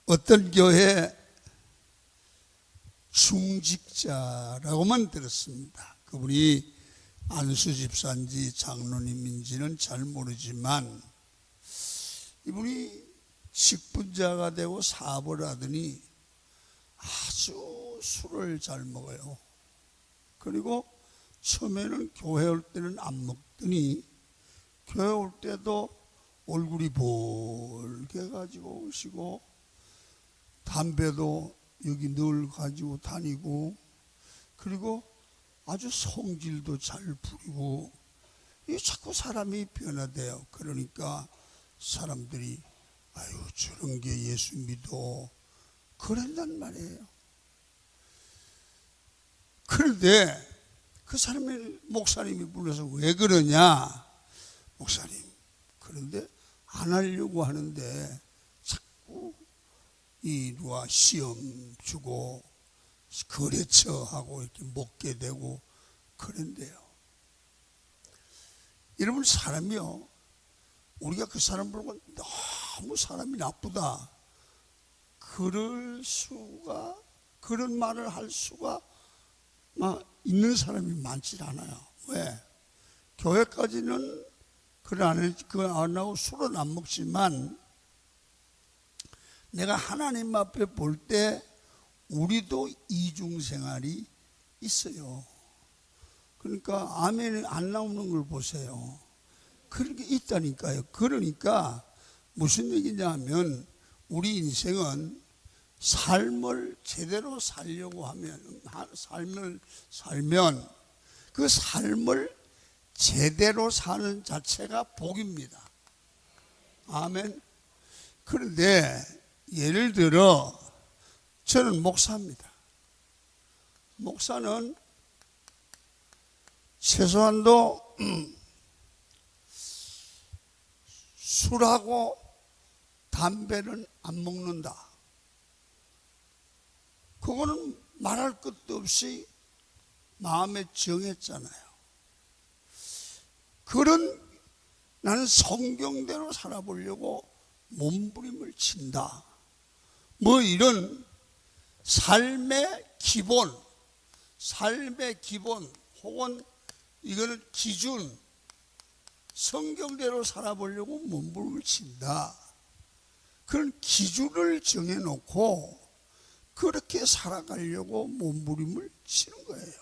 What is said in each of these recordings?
어떤 교회 중직자라고만 들었습니다. 그분이 안수 집사인지 장로님인지는 잘 모르지만 이분이 직분자가 되고 사업을 하더니 아주 술을 잘 먹어요. 그리고 처음에는 교회 올 때는 안 먹더니 교회 올 때도 얼굴이 볼게 가지고 오시고 담배도 여기 늘 가지고 다니고 그리고 아주 성질도 잘 부리고 이 자꾸 사람이 변화돼요. 그러니까 사람들이 아유 저런 게 예수 믿어 그랬단 말이에요. 그런데 그 사람이 목사님이 불러서 왜 그러냐? 목사님 그런데 안 하려고 하는데 자꾸 이 누가 시험 주고 거래처하고 이렇게 먹게 되고 그런데요. 여러분 사람이요 우리가 그 사람 보고 너무 사람이 나쁘다 그럴 수가 그런 말을 할 수가 있는 사람이 많지 않아요. 왜? 교회까지는 그거 안 하고 술은 안 먹지만 내가 하나님 앞에 볼 때 우리도 이중생활이 있어요. 그러니까 아멘이 안 나오는 걸 보세요. 그런 게 있다니까요. 그러니까 무슨 얘기냐 하면 우리 인생은 삶을 제대로 살려고 하면 삶을 살면 그 삶을 제대로 사는 자체가 복입니다. 아멘. 그런데 예를 들어 저는 목사입니다. 목사는 최소한도 술하고 담배는 안 먹는다. 그거는 말할 것도 없이 마음에 정했잖아요. 그런 나는 성경대로 살아보려고 몸부림을 친다. 뭐 이런 삶의 기본 혹은 이거는 기준 성경대로 살아보려고 몸부림을 친다. 그런 기준을 정해놓고 그렇게 살아가려고 몸부림을 치는 거예요.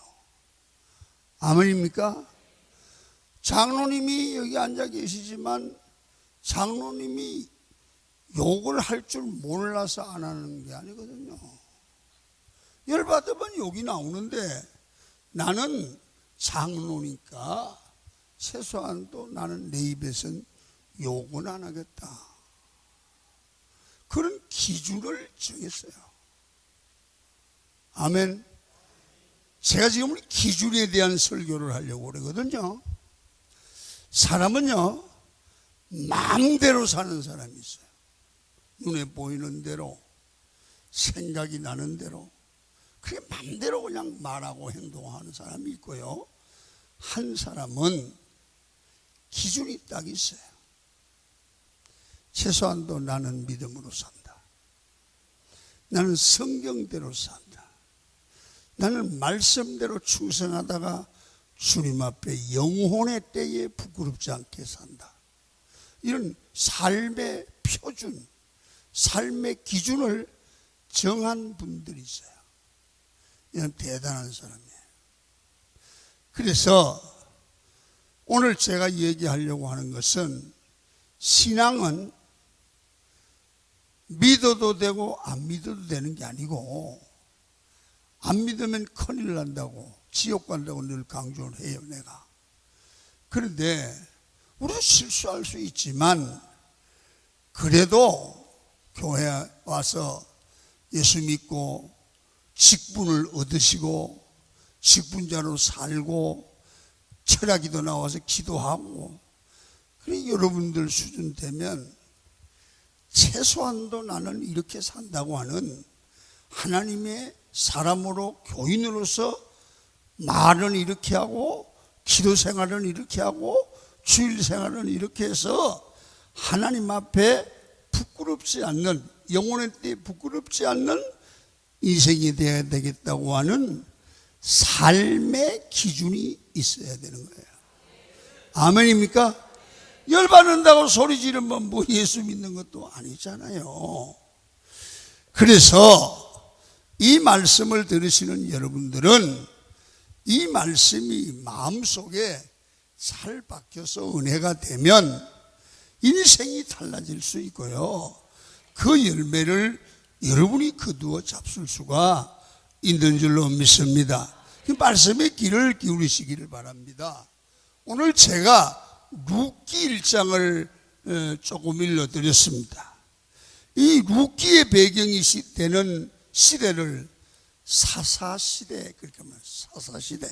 아멘입니까? 장로님이 여기 앉아 계시지만 장로님이 욕을 할 줄 몰라서 안 하는 게 아니거든요. 열받으면 욕이 나오는데 나는 장로니까 최소한도 나는 내 입에선 욕은 안 하겠다. 그런 기준을 정했어요. 아멘. 제가 지금 기준에 대한 설교를 하려고 그러거든요. 사람은요 마음대로 사는 사람이 있어요. 눈에 보이는 대로 생각이 나는 대로 그게 마음대로 그냥 말하고 행동하는 사람이 있고요. 한 사람은 기준이 딱 있어요. 최소한도 나는 믿음으로 산다. 나는 성경대로 산다. 나는 말씀대로 충성하다가 주님 앞에 영혼의 때에 부끄럽지 않게 산다. 이런 삶의 표준, 삶의 기준을 정한 분들이 있어요. 이런 대단한 사람이에요. 그래서 오늘 제가 얘기하려고 하는 것은 신앙은 믿어도 되고 안 믿어도 되는 게 아니고 안 믿으면 큰일 난다고 지옥 간다고 늘 강조를 해요 내가. 그런데 우리가 실수할 수 있지만 그래도 교회에 와서 예수 믿고 직분을 얻으시고 직분자로 살고 철야기도 나와서 기도하고 그래 여러분들 수준 되면 최소한도 나는 이렇게 산다고 하는 하나님의 사람으로 교인으로서 말은 이렇게 하고 기도 생활은 이렇게 하고 주일 생활은 이렇게 해서 하나님 앞에 부끄럽지 않는 영혼의 때에 부끄럽지 않는 인생이 되어야 되겠다고 하는 삶의 기준이 있어야 되는 거예요. 아멘입니까? 열받는다고 소리 지르면 뭐 예수 믿는 것도 아니잖아요. 그래서 이 말씀을 들으시는 여러분들은 이 말씀이 마음속에 잘 박혀서 은혜가 되면 인생이 달라질 수 있고요. 그 열매를 여러분이 거두어 잡술 수가 있는 줄로 믿습니다. 그 말씀에 귀를 기울이시기를 바랍니다. 오늘 제가 룻기 1장을 조금 읽어드렸습니다. 이 룻기의 배경이 되는 시대를 사사시대, 그렇게 하면 사사시대.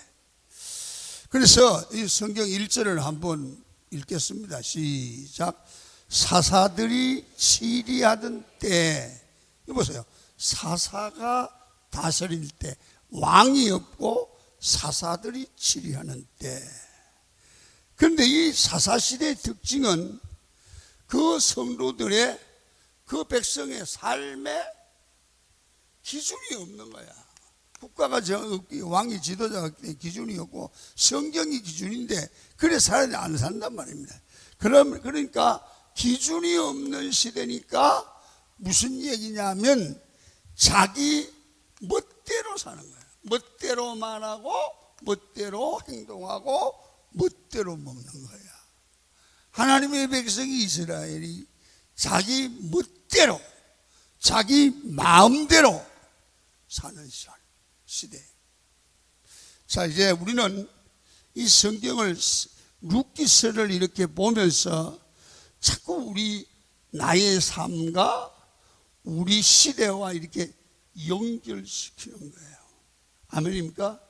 그래서 이 성경 1절을 한번 읽겠습니다. 시작. 사사들이 치리하던 때, 이거 보세요. 사사가 다스릴 때, 왕이 없고 사사들이 치리하는 때. 그런데 이 사사시대의 특징은 그 성도들의, 그 백성의 삶에 기준이 없는 거야. 국가가 왕이 지도자가 기준이 없고 성경이 기준인데 그래 사람이 안 산단 말입니다. 그러니까 기준이 없는 시대니까 무슨 얘기냐면 자기 멋대로 사는 거야. 멋대로 말하고 멋대로 행동하고 멋대로 먹는 거야. 하나님의 백성이 이스라엘이 자기 멋대로 자기 마음대로 사는 시대. 자, 이제 우리는 이 성경을 룻기서를 이렇게 보면서 자꾸 우리 나의 삶과 우리 시대와 이렇게 연결시키는 거예요. 아멘입니까?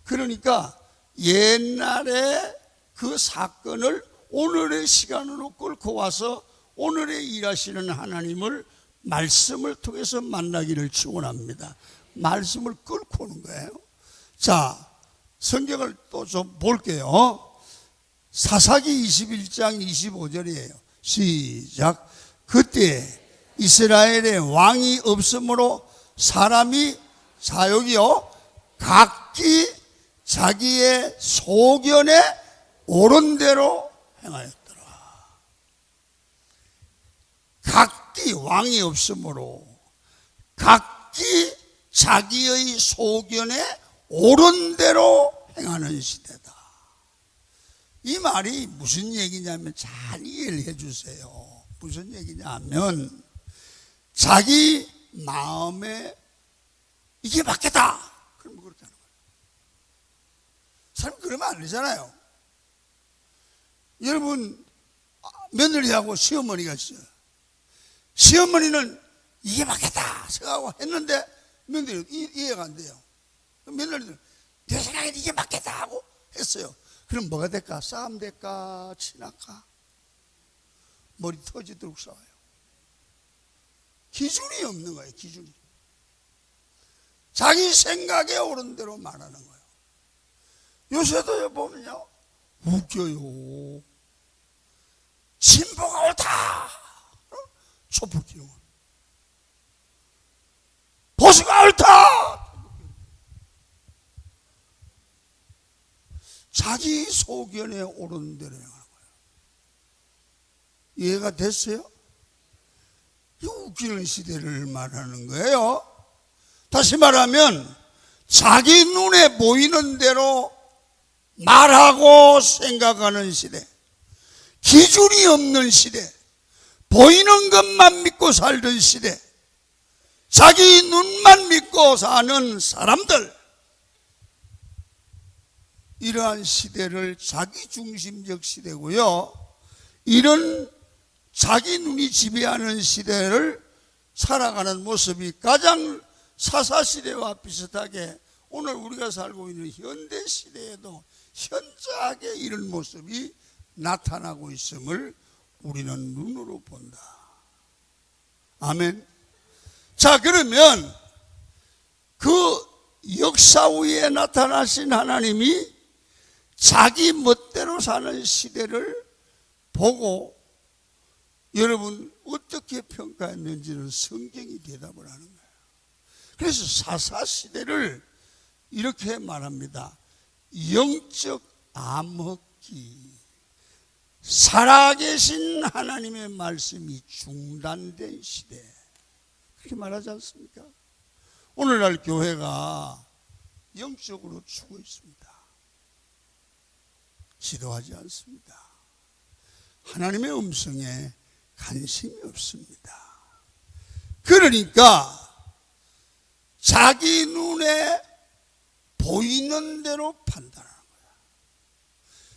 그러니까 옛날에 그 사건을 오늘의 시간으로 끌고 와서 오늘에 일하시는 하나님을 말씀을 통해서 만나기를 축원합니다. 말씀을 끌고 오는 거예요. 자, 성경을 또 좀 볼게요. 사사기 21장 25절이에요. 시작. 그때 이스라엘에 왕이 없으므로 사람이 사역이요 각기 자기의 소견에 옳은 대로 행하였더라. 각기 왕이 없으므로 각기 자기의 소견에 옳은 대로 행하는 시대다. 이 말이 무슨 얘기냐면 잘 이해를 해 주세요. 무슨 얘기냐면 자기 마음에 이게 맞겠다. 그러면 그렇게 하는 거예요. 사람 그러면 안 되잖아요. 여러분 며느리하고 시어머니가 있어요. 시어머니는 이게 맞겠다 생각하고 했는데 며느리 이해가 안 돼요. 며느리는 내 생각에 이게 맞겠다 하고 했어요. 그럼 뭐가 될까? 싸움 될까? 친할까? 머리 터지도록 싸워요. 기준이 없는 거예요. 기준이. 자기 생각에 옳은 대로 말하는 거예요. 요새도 보면요 웃겨요. 진보가 옳다. 촛불 끼는 거. 보수가 옳다. 자기 소견에 옳은 대로 행하는 거예요. 이해가 됐어요? 이 웃기는 시대를 말하는 거예요. 다시 말하면 자기 눈에 보이는 대로 말하고 생각하는 시대, 기준이 없는 시대, 보이는 것만 믿고 살던 시대, 자기 눈만 믿고 사는 사람들, 이러한 시대를 자기중심적 시대고요. 이런 자기 눈이 지배하는 시대를 살아가는 모습이 가장 사사시대와 비슷하게 오늘 우리가 살고 있는 현대시대에도 현저하게 이런 모습이 나타나고 있음을 우리는 눈으로 본다. 아멘. 자, 그러면 그 역사 위에 나타나신 하나님이 자기 멋대로 사는 시대를 보고 여러분 어떻게 평가했는지는 성경이 대답을 하는 거예요. 그래서 사사시대를 이렇게 말합니다. 영적 암흑기, 살아계신 하나님의 말씀이 중단된 시대, 그렇게 말하지 않습니까? 오늘날 교회가 영적으로 죽어 있습니다. 기도하지 않습니다. 하나님의 음성에 관심이 없습니다. 그러니까 자기 눈에 보이는 대로 판단하는 거야.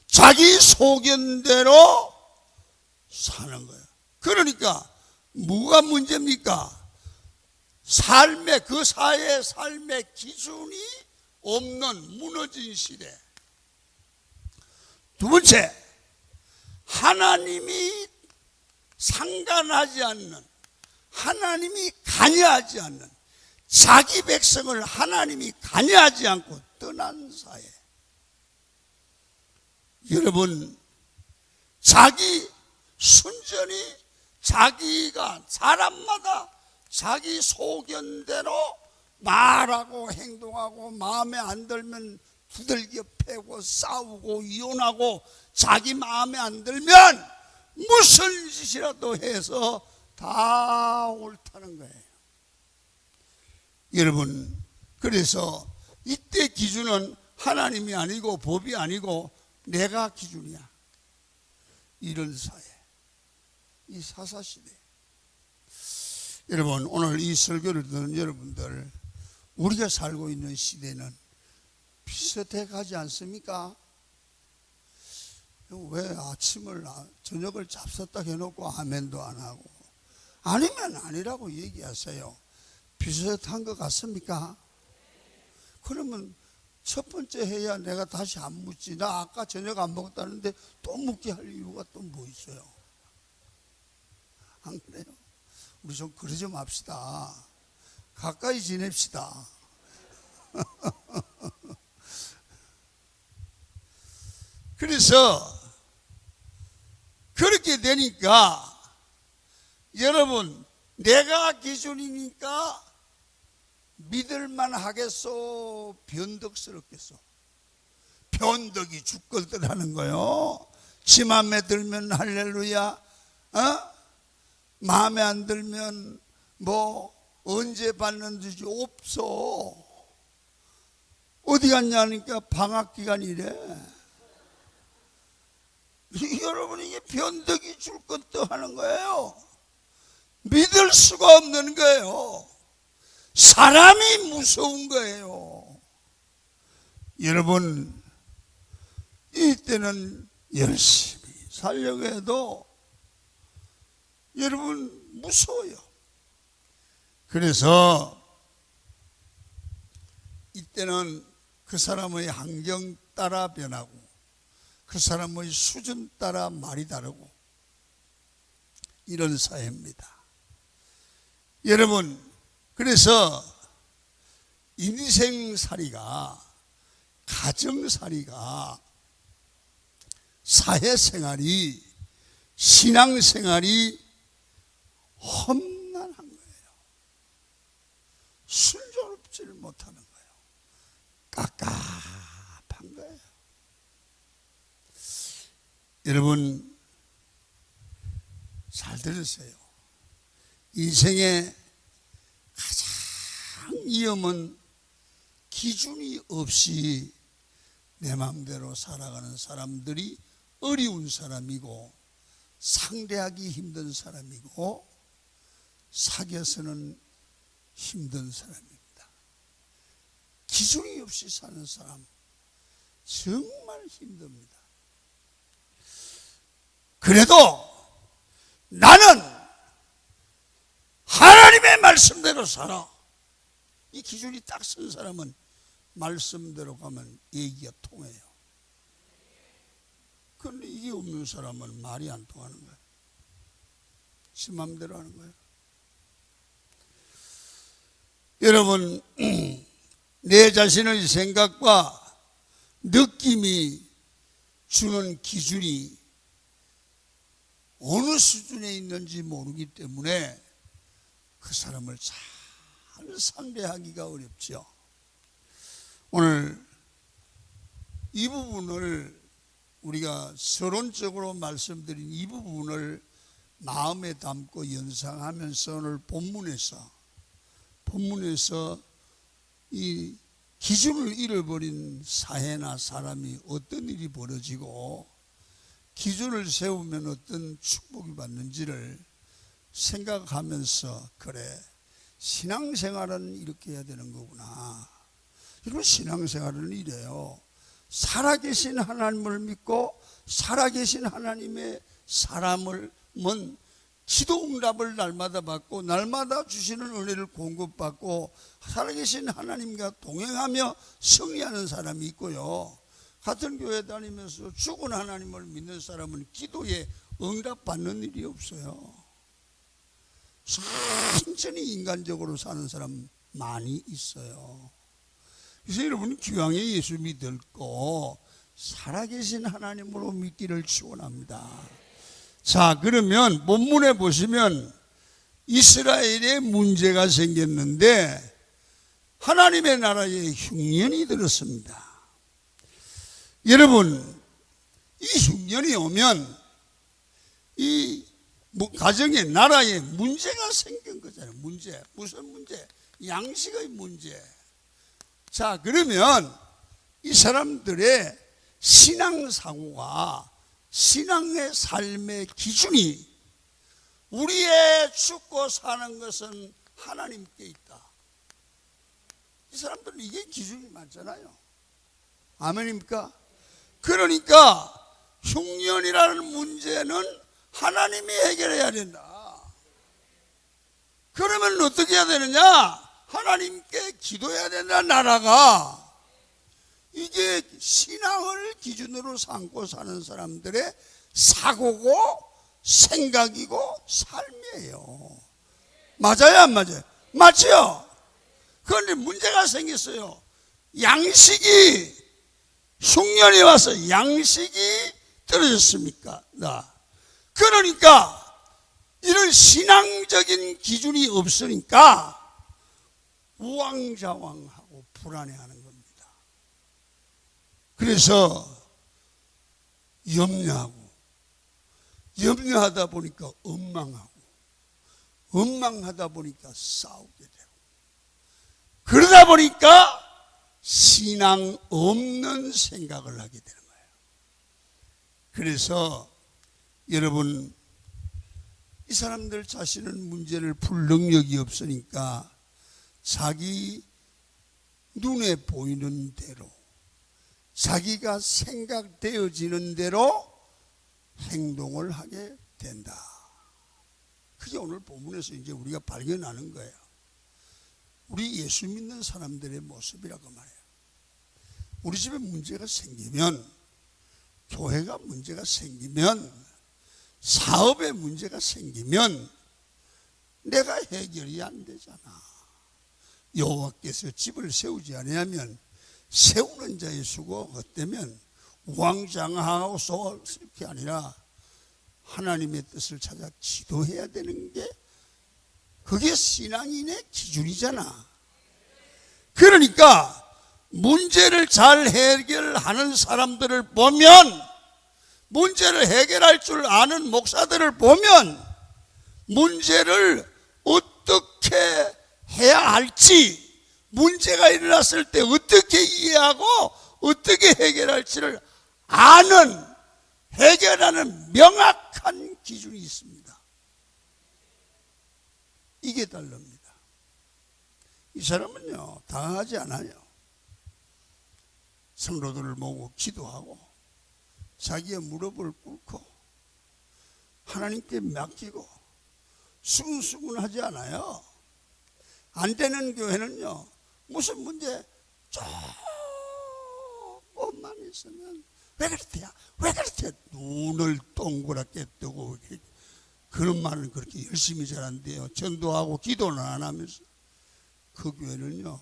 자기 소견대로 사는 거야. 그러니까 뭐가 문제입니까? 그 사회의 삶의 기준이 없는 무너진 시대. 두 번째, 하나님이 상관하지 않는, 하나님이 관여하지 않는, 자기 백성을 하나님이 관여하지 않고 떠난 사회. 여러분, 자기 순전히 자기가 사람마다 자기 소견대로 말하고 행동하고 마음에 안 들면 두들겨 패고 싸우고 이혼하고 자기 마음에 안 들면 무슨 짓이라도 해서 다 옳다는 거예요. 여러분, 그래서 이때 기준은 하나님이 아니고 법이 아니고 내가 기준이야. 이런 사회, 이 사사시대. 여러분, 오늘 이 설교를 듣는 여러분들, 우리가 살고 있는 시대는 비슷해 가지 않습니까? 왜 저녁을 잡섰다 해놓고 아멘도 안 하고, 아니면 아니라고 얘기하세요. 비슷한 것 같습니까? 그러면 첫 번째 해야 내가 다시 안 묻지. 나 아까 저녁 안 먹었다는데 또 묻게 할 이유가 또 뭐 있어요? 안 그래요? 우리 좀 그러지 좀 합시다. 가까이 지냅시다. 그래서 그렇게 되니까 여러분, 내가 기준이니까 믿을만 하겠소? 변덕스럽겠소? 변덕이 죽걸들 하는 거요. 지 맘에 들면 할렐루야, 마음에 안 들면 뭐 언제 받는지 없어. 어디 갔냐니까 방학기간이래. 여러분, 이게 변덕이 줄 것도 하는 거예요. 믿을 수가 없는 거예요. 사람이 무서운 거예요. 여러분, 이때는 열심히 살려고 해도 여러분 무서워요. 그래서 이때는 그 사람의 환경 따라 변하고 그 사람의 수준 따라 말이 다르고 이런 사회입니다. 여러분, 그래서 인생살이가, 가정살이가, 사회생활이, 신앙생활이 험난한 거예요. 순조롭지를 못하는 거예요. 깝깝한 거예요. 여러분, 잘 들으세요. 인생의 가장 위험은 기준이 없이 내 마음대로 살아가는 사람들이 어려운 사람이고, 상대하기 힘든 사람이고, 사귀어서는 힘든 사람입니다. 기준이 없이 사는 사람 정말 힘듭니다. 그래도 나는 하나님의 말씀대로 살아. 이 기준이 딱 쓴 사람은 말씀대로 가면 얘기가 통해요. 그런데 이게 없는 사람은 말이 안 통하는 거예요. 지 맘대로 하는 거예요. 여러분, 내 자신의 생각과 느낌이 주는 기준이 어느 수준에 있는지 모르기 때문에 그 사람을 잘 상대하기가 어렵죠. 오늘 이 부분을 우리가 서론적으로 말씀드린 이 부분을 마음에 담고 연상하면서 오늘 본문에서 이 기준을 잃어버린 사회나 사람이 어떤 일이 벌어지고 기준을 세우면 어떤 축복이 받는지를 생각하면서, 그래, 신앙생활은 이렇게 해야 되는 거구나. 이런 신앙생활은 이래요. 살아계신 하나님을 믿고 살아계신 하나님의 사람은 기도 응답을 날마다 받고 날마다 주시는 은혜를 공급받고 살아계신 하나님과 동행하며 승리하는 사람이 있고요, 같은 교회 다니면서 죽은 하나님을 믿는 사람은 기도에 응답받는 일이 없어요. 천천히 인간적으로 사는 사람 많이 있어요. 그래서 여러분, 기왕에 예수 믿고 살아계신 하나님으로 믿기를 축원합니다. 자, 그러면 본문에 보시면 이스라엘에 문제가 생겼는데 하나님의 나라에 흉년이 들었습니다. 여러분, 이 흉년이 오면 이 가정에, 나라에 문제가 생긴 거잖아요. 문제. 무슨 문제? 양식의 문제. 자, 그러면 이 사람들의 신앙사고가, 신앙의 삶의 기준이 우리의 죽고 사는 것은 하나님께 있다. 이 사람들은 이게 기준이 맞잖아요. 아멘입니까? 그러니까 흉년이라는 문제는 하나님이 해결해야 된다. 그러면 어떻게 해야 되느냐? 하나님께 기도해야 된다. 나라가. 이게 신앙을 기준으로 삼고 사는 사람들의 사고고 생각이고 삶이에요. 맞아요, 안 맞아요? 맞죠? 그런데 문제가 생겼어요. 양식이, 흉년이 와서 양식이 떨어졌습니까? 그러니까 이런 신앙적인 기준이 없으니까 우왕좌왕하고 불안해하는 겁니다. 그래서 염려하다 보니까 엉망하다 보니까 싸우게 되고, 그러다 보니까 신앙 없는 생각을 하게 되는 거예요. 그래서 여러분, 이 사람들 자신은 문제를 풀 능력이 없으니까 자기 눈에 보이는 대로, 자기가 생각되어지는 대로 행동을 하게 된다. 그게 오늘 본문에서 이제 우리가 발견하는 거예요. 우리 예수 믿는 사람들의 모습이라고 말해요. 우리 집에 문제가 생기면, 교회가 문제가 생기면, 사업에 문제가 생기면 내가 해결이 안 되잖아. 여호와께서 집을 세우지 아니하면 세우는 자의 수고 헛되면 우왕좌왕하고 쏠 게 아니라 하나님의 뜻을 찾아 기도해야 되는 게, 그게 신앙인의 기준이잖아. 그러니까 문제를 잘 해결하는 사람들을 보면, 문제를 해결할 줄 아는 목사들을 보면 문제를 어떻게 해야 할지, 문제가 일어났을 때 어떻게 이해하고 어떻게 해결할지를 아는, 해결하는 명확한 기준이 있습니다. 이게 다릅니다. 이 사람은요, 당하지 않아요. 성도들을 모으고 기도하고 자기의 무릎을 꿇고 하나님께 맡기고 수근수근하지 않아요. 안 되는 교회는요, 무슨 문제 조금만 있으면 왜 그렇대야? 왜 그렇대야? 눈을 동그랗게 뜨고 그런 말은 그렇게 열심히 잘 안 돼요. 전도하고 기도는 안 하면서. 그 교회는요,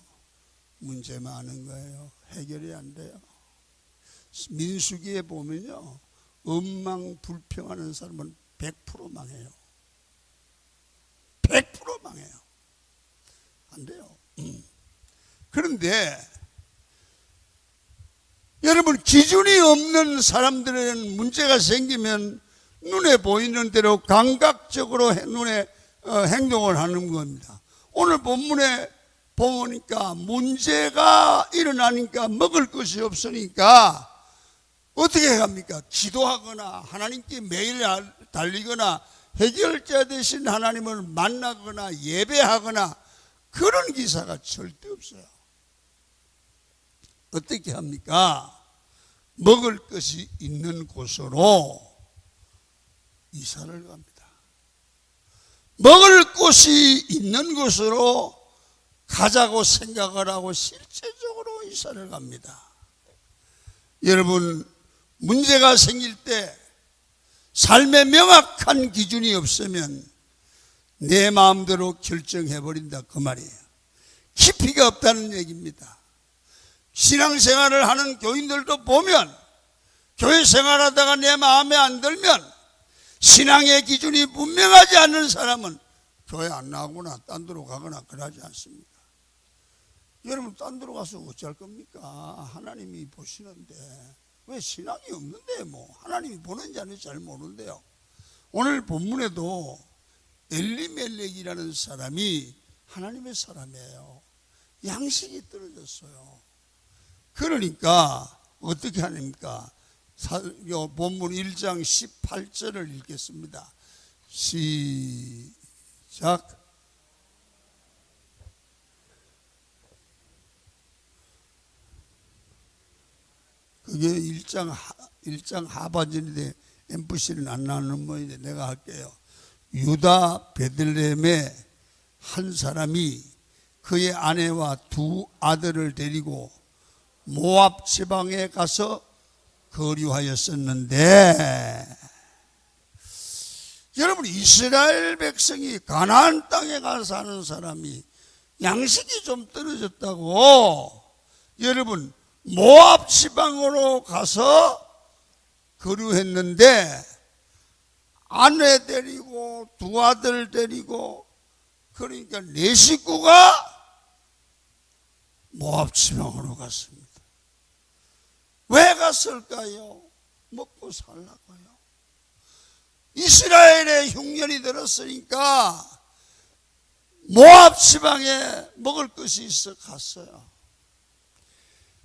문제 많은 거예요. 해결이 안 돼요. 민수기에 보면요, 엉망불평하는 사람은 100% 망해요. 100% 망해요. 안 돼요. 그런데 여러분, 기준이 없는 사람들은 문제가 생기면 눈에 보이는 대로 감각적으로 눈에 행동을 하는 겁니다. 오늘 본문에 보니까 문제가 일어나니까 먹을 것이 없으니까 어떻게 합니까? 기도하거나 하나님께 매일 달리거나 해결자 되신 하나님을 만나거나 예배하거나 그런 기사가 절대 없어요. 어떻게 합니까? 먹을 것이 있는 곳으로 이사를 갑니다. 먹을 곳이 있는 곳으로 가자고 생각을 하고 실제적으로 이사를 갑니다. 여러분, 문제가 생길 때 삶에 명확한 기준이 없으면 내 마음대로 결정해버린다, 그 말이에요. 깊이가 없다는 얘기입니다. 신앙생활을 하는 교인들도 보면 교회 생활하다가 내 마음에 안 들면 신앙의 기준이 분명하지 않는 사람은 교회 안 나가거나 딴 데로 가거나 그러지 않습니까? 여러분, 딴 데로 가서 어찌할 겁니까? 하나님이 보시는데. 왜 신앙이 없는데 뭐 하나님이 보는지 아닌지 잘 모르는데요. 오늘 본문에도 엘리멜렉이라는 사람이 하나님의 사람이에요. 양식이 떨어졌어요. 그러니까 어떻게 하십니까? 본문 1장 18절을 읽겠습니다. 시작. 그게 1장 하반절인데 MPC는 안 나오는 모양인데 내가 할게요. 유다 베들레헴에 한 사람이 그의 아내와 두 아들을 데리고 모압 지방에 가서 거류하였었는데, 여러분, 이스라엘 백성이 가나안 땅에 가서 사는 사람이 양식이 좀 떨어졌다고 여러분 모압 지방으로 가서 거류했는데 아내 데리고 두 아들 데리고, 그러니까 네 식구가 모압 지방으로 갔습니다. 왜 갔을까요? 먹고 살라고요. 이스라엘의 흉년이 들었으니까 모압 지방에 먹을 것이 있어 갔어요.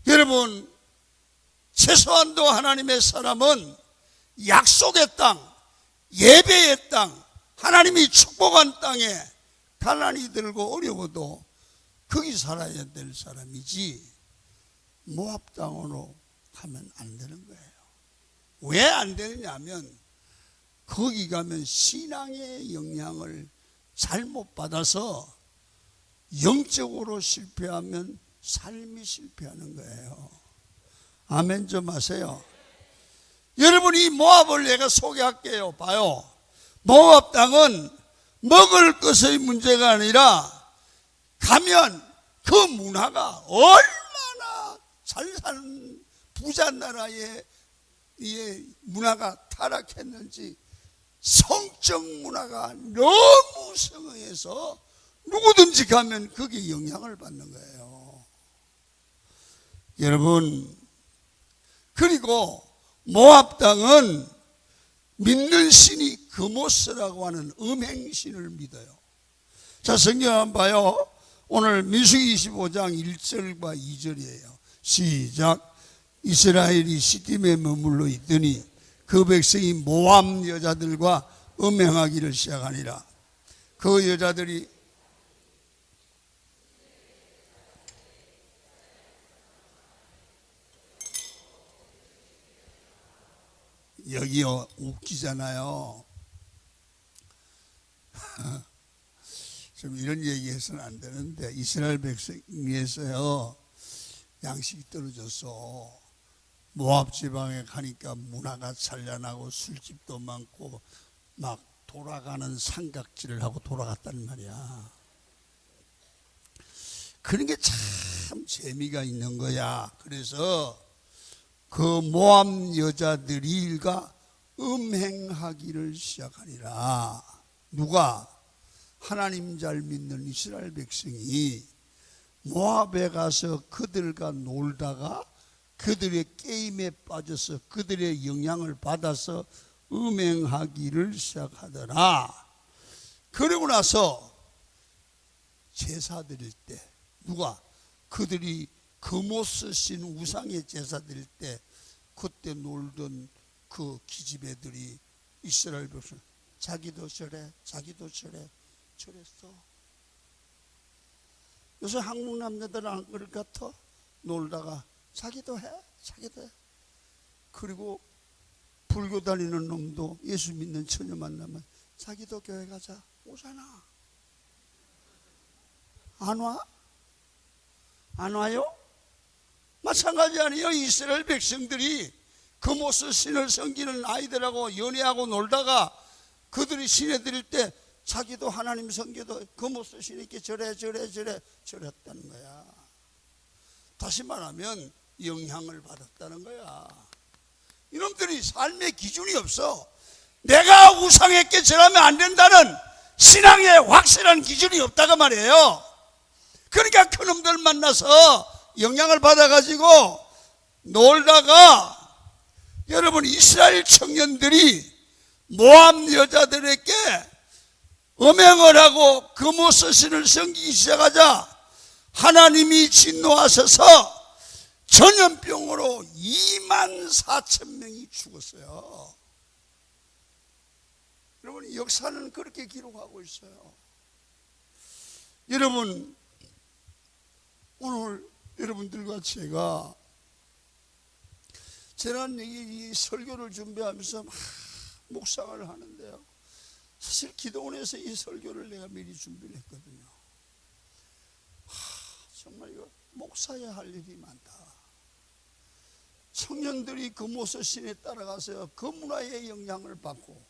여러분, 최소한도 하나님의 사람은 약속의 땅, 예배의 땅, 하나님이 축복한 땅에 가난이 들고 어려워도 거기 살아야 될 사람이지 모압 땅으로 가면 안 되는 거예요. 왜 안 되느냐면 거기 가면 신앙의 영향을 잘못 받아서 영적으로 실패하면 삶이 실패하는 거예요. 아멘 좀 하세요. 여러분, 이 모압을 내가 소개할게요. 봐요. 모압 땅은 먹을 것의 문제가 아니라 가면 그 문화가 얼마나 잘 사는 부자 나라의 문화가 타락했는지, 성적 문화가 너무 성행해서 누구든지 가면 거기에 영향을 받는 거예요. 여러분, 그리고 모압 땅은 믿는 신이 그모스라고 하는 음행신을 믿어요. 자, 성경 한번 봐요. 오늘 민수기 25장 1절과 2절이에요. 시작. 이스라엘이 시딤에 머물러 있더니 그 백성이 모압 여자들과 음행하기를 시작하니라. 그 여자들이 여기요, 웃기잖아요. 좀 이런 얘기해서는 안 되는데, 이스라엘 백성에서요 양식이 떨어져서 모압 지방에 가니까 문화가 찬란하고 술집도 많고 막 돌아가는 삼각지를 하고 돌아갔단 말이야. 그런 게 참 재미가 있는 거야. 그래서 그 모압 여자들이가 음행하기를 시작하니라. 누가? 하나님 잘 믿는 이스라엘 백성이 모압에 가서 그들과 놀다가 그들의 게임에 빠져서 그들의 영향을 받아서 음행하기를 시작하더라. 그러고 나서 제사 드릴 때 누가? 그들이 금옷 쓰신 우상의 제사 드릴 때 그때 놀던 그 기집애들이 이스라엘 백성 자기도 저래 자기도 저래 저랬어. 요새 한국 남자들은 안 그럴 것 같아? 놀다가 자기도 해 자기도 해. 그리고 불교 다니는 놈도 예수 믿는 처녀 만나면 자기도 교회 가자 오잖아. 안 와? 안 와요? 마찬가지 아니에요. 이스라엘 백성들이 금옷을 신을 섬기는 아이들하고 연애하고 놀다가 그들이 신에 드릴 때 자기도 하나님 섬겨도 금옷을 신에게 저랬다는 거야. 다시 말하면 영향을 받았다는 거야. 이놈들이 삶의 기준이 없어. 내가 우상에게 절하면 안 된다는 신앙의 확실한 기준이 없다고 말이에요. 그러니까 그놈들 만나서 영향을 받아가지고 놀다가 여러분 이스라엘 청년들이 모압 여자들에게 음행을 하고 금옷 신을 섬기기 시작하자 하나님이 진노하셔서 전염병으로 24,000명이 죽었어요. 여러분 역사는 그렇게 기록하고 있어요. 여러분 오늘 여러분들과 제가 이 설교를 준비하면서 막 묵상을 하는데요. 사실 기도원에서 이 설교를 내가 미리 준비를 했거든요. 정말 이거 목사야 할 일이 많다. 청년들이 그 모습 신에 따라가서 그 문화의 영향을 받고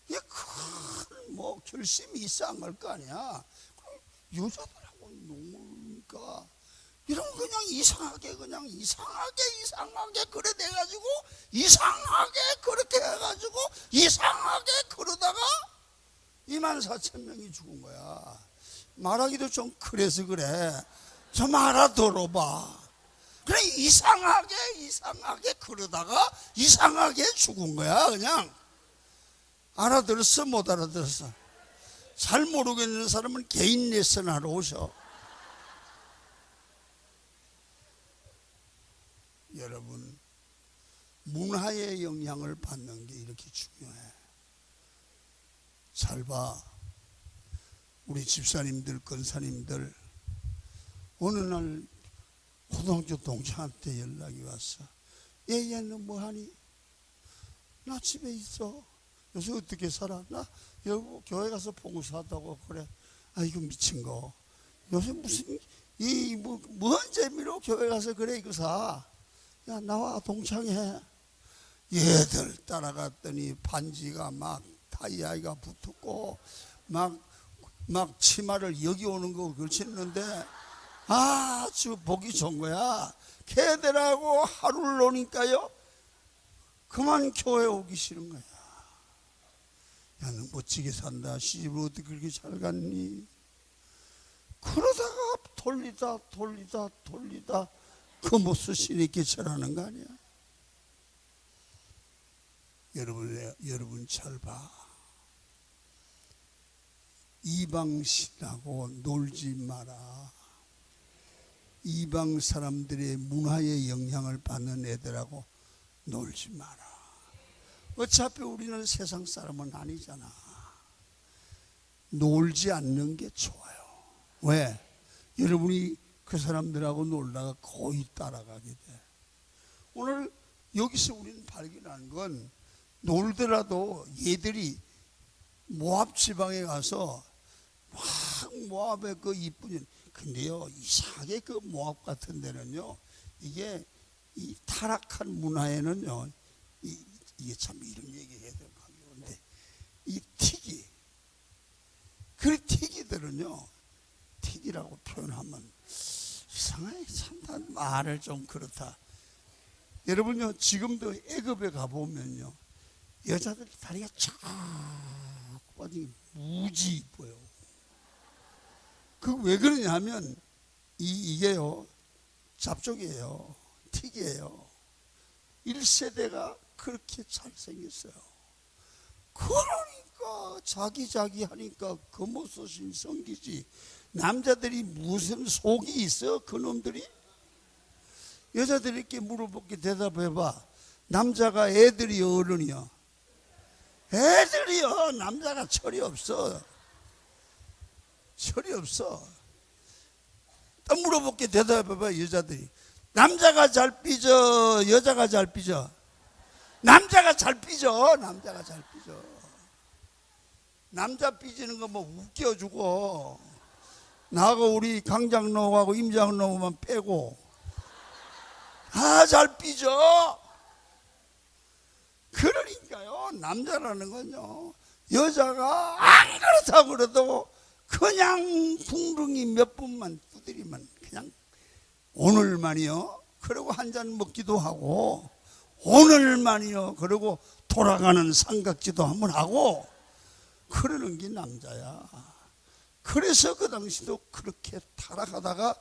이게 큰 결심이 있어야 안 갈 거 아니야. 여자들하고 노니까 이런 그냥 이상하게 그래 돼가지고 이상하게 그렇게 해가지고 이상하게 그러다가 24,000명이 죽은 거야. 말하기도 좀 그래서 그래. 좀 알아들어봐. 그래 이상하게 그러다가 이상하게 죽은 거야. 그냥 알아들었어 못 알아들었어? 잘 모르겠는 사람은 개인 레슨 하러 오셔. 여러분 문화의 영향을 받는 게 이렇게 중요해. 잘 봐. 우리 집사님들 권사님들 어느 날 고등학교 동창한테 연락이 왔어. 얘는 뭐하니? 나 집에 있어. 요새 어떻게 살아? 나 여보 교회 가서 봉사하다고. 그래. 아이고 미친 거. 요새 무슨 뭔 재미로 교회 가서 그래 이거 사. 야 나와 동창해. 얘들 따라갔더니 반지가 막 타이어가 붙었고 막 치마를 여기 오는 거 걸쳤는데 아주 보기 좋은 거야. 걔들하고 하루를 노니까요 그만 교회 오기 싫은 거야. 야 너 멋지게 산다. 시집을 어떻게 그렇게 잘 갔니? 그러다가 돌리다 그 모습 신에게 절하는 거 아니야. 여러분 잘 봐. 이방신하고 놀지 마라. 이방 사람들의 문화의 영향을 받는 애들하고 놀지 마라. 어차피 우리는 세상 사람은 아니잖아. 놀지 않는 게 좋아요. 왜? 여러분이 그 사람들하고 놀다가 거의 따라가게 돼. 오늘 여기서 우리는 발견한 건 놀더라도 얘들이 모압 지방에 가서 막 모압의 그 이쁜, 근데요 이상하게 그 모압 같은 데는요 이게 이 타락한 문화에는요 이게 참 이런 얘기 해야 될 것 같은데 이 티기들은요 티기라고 표현하면 이상하게 참 말을 좀 그렇다. 여러분요, 지금도 애굽에 가보면요, 여자들 다리가 쫙 빠진 게 무지 이뻐요. 그 왜 그러냐 하면 이게요, 잡족이에요. 틱이에요. 1세대가 그렇게 잘생겼어요. 그러니까 자기 하니까 겉모습이 성기지. 남자들이 무슨 속이 있어? 그놈들이? 여자들이 이렇게 물어보게 대답해봐. 남자가 애들이요, 어른이요? 애들이요. 남자가 철이 없어. 철이 없어. 또 물어볼게 대답해봐. 여자들이 남자가 잘 삐져, 여자가 잘 삐져? 남자가 잘 삐져. 남자가 잘 삐져. 남자 삐지는 거 뭐 웃겨주고, 나하고 우리 강장로하고 임장로만 빼고 다 잘 삐져. 그러니까요, 남자라는 건요, 여자가 안 그렇다고 그래도 그냥 궁둥이 몇 분만 두드리면 그냥 오늘만이요, 그리고 한 잔 먹기도 하고, 오늘만이요, 그리고 돌아가는 삼각지도 한번 하고, 그러는 게 남자야. 그래서 그 당시도 그렇게 타락하다가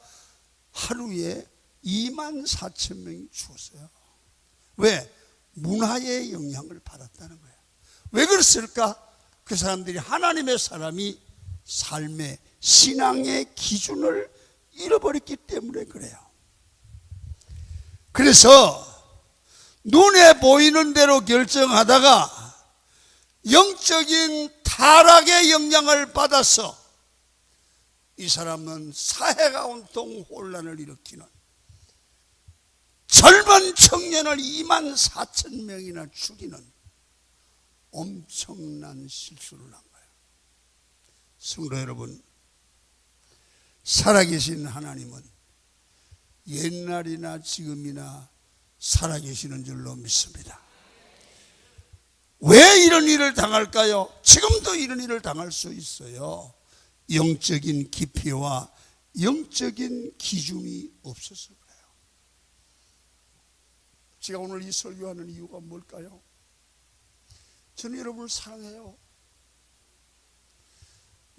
하루에 24,000명이 죽었어요. 왜? 문화의 영향을 받았다는 거예요. 왜 그랬을까? 그 사람들이 하나님의 사람이 삶의 신앙의 기준을 잃어버렸기 때문에 그래요. 그래서 눈에 보이는 대로 결정하다가 영적인 타락의 영향을 받아서 이 사람은 사회가 온통 혼란을 일으키는, 젊은 청년을 24,000명이나 죽이는 엄청난 실수를 한 거예요. 성도 여러분, 살아계신 하나님은 옛날이나 지금이나 살아계시는 줄로 믿습니다. 왜 이런 일을 당할까요? 지금도 이런 일을 당할 수 있어요. 영적인 깊이와 영적인 기준이 없어서 그래요. 제가 오늘 이 설교하는 이유가 뭘까요? 저는 여러분을 사랑해요.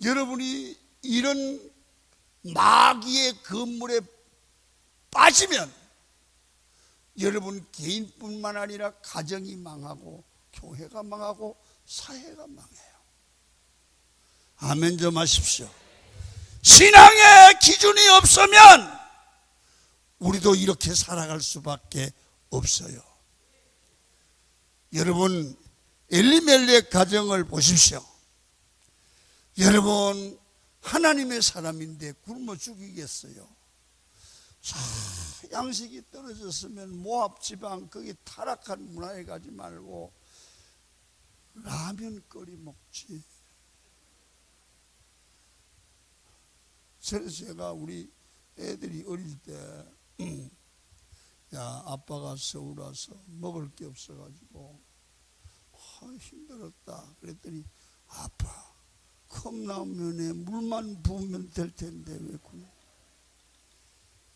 여러분이 이런 마귀의 건물에 빠지면 여러분 개인뿐만 아니라 가정이 망하고 교회가 망하고 사회가 망해요. 아멘 좀 하십시오. 신앙의 기준이 없으면 우리도 이렇게 살아갈 수밖에 없어요. 여러분, 엘리멜렉 가정을 보십시오. 여러분, 하나님의 사람인데 굶어 죽이겠어요? 자, 양식이 떨어졌으면 모압 지방 거기 타락한 문화에 가지 말고 라면 끓이 먹지. 그래서 제가 우리 애들이 어릴 때 야, 아빠가 서울 와서 먹을 게 없어가지고 힘들었다 그랬더니, 아빠 컵라면에 물만 부으면 될 텐데 왜 그래?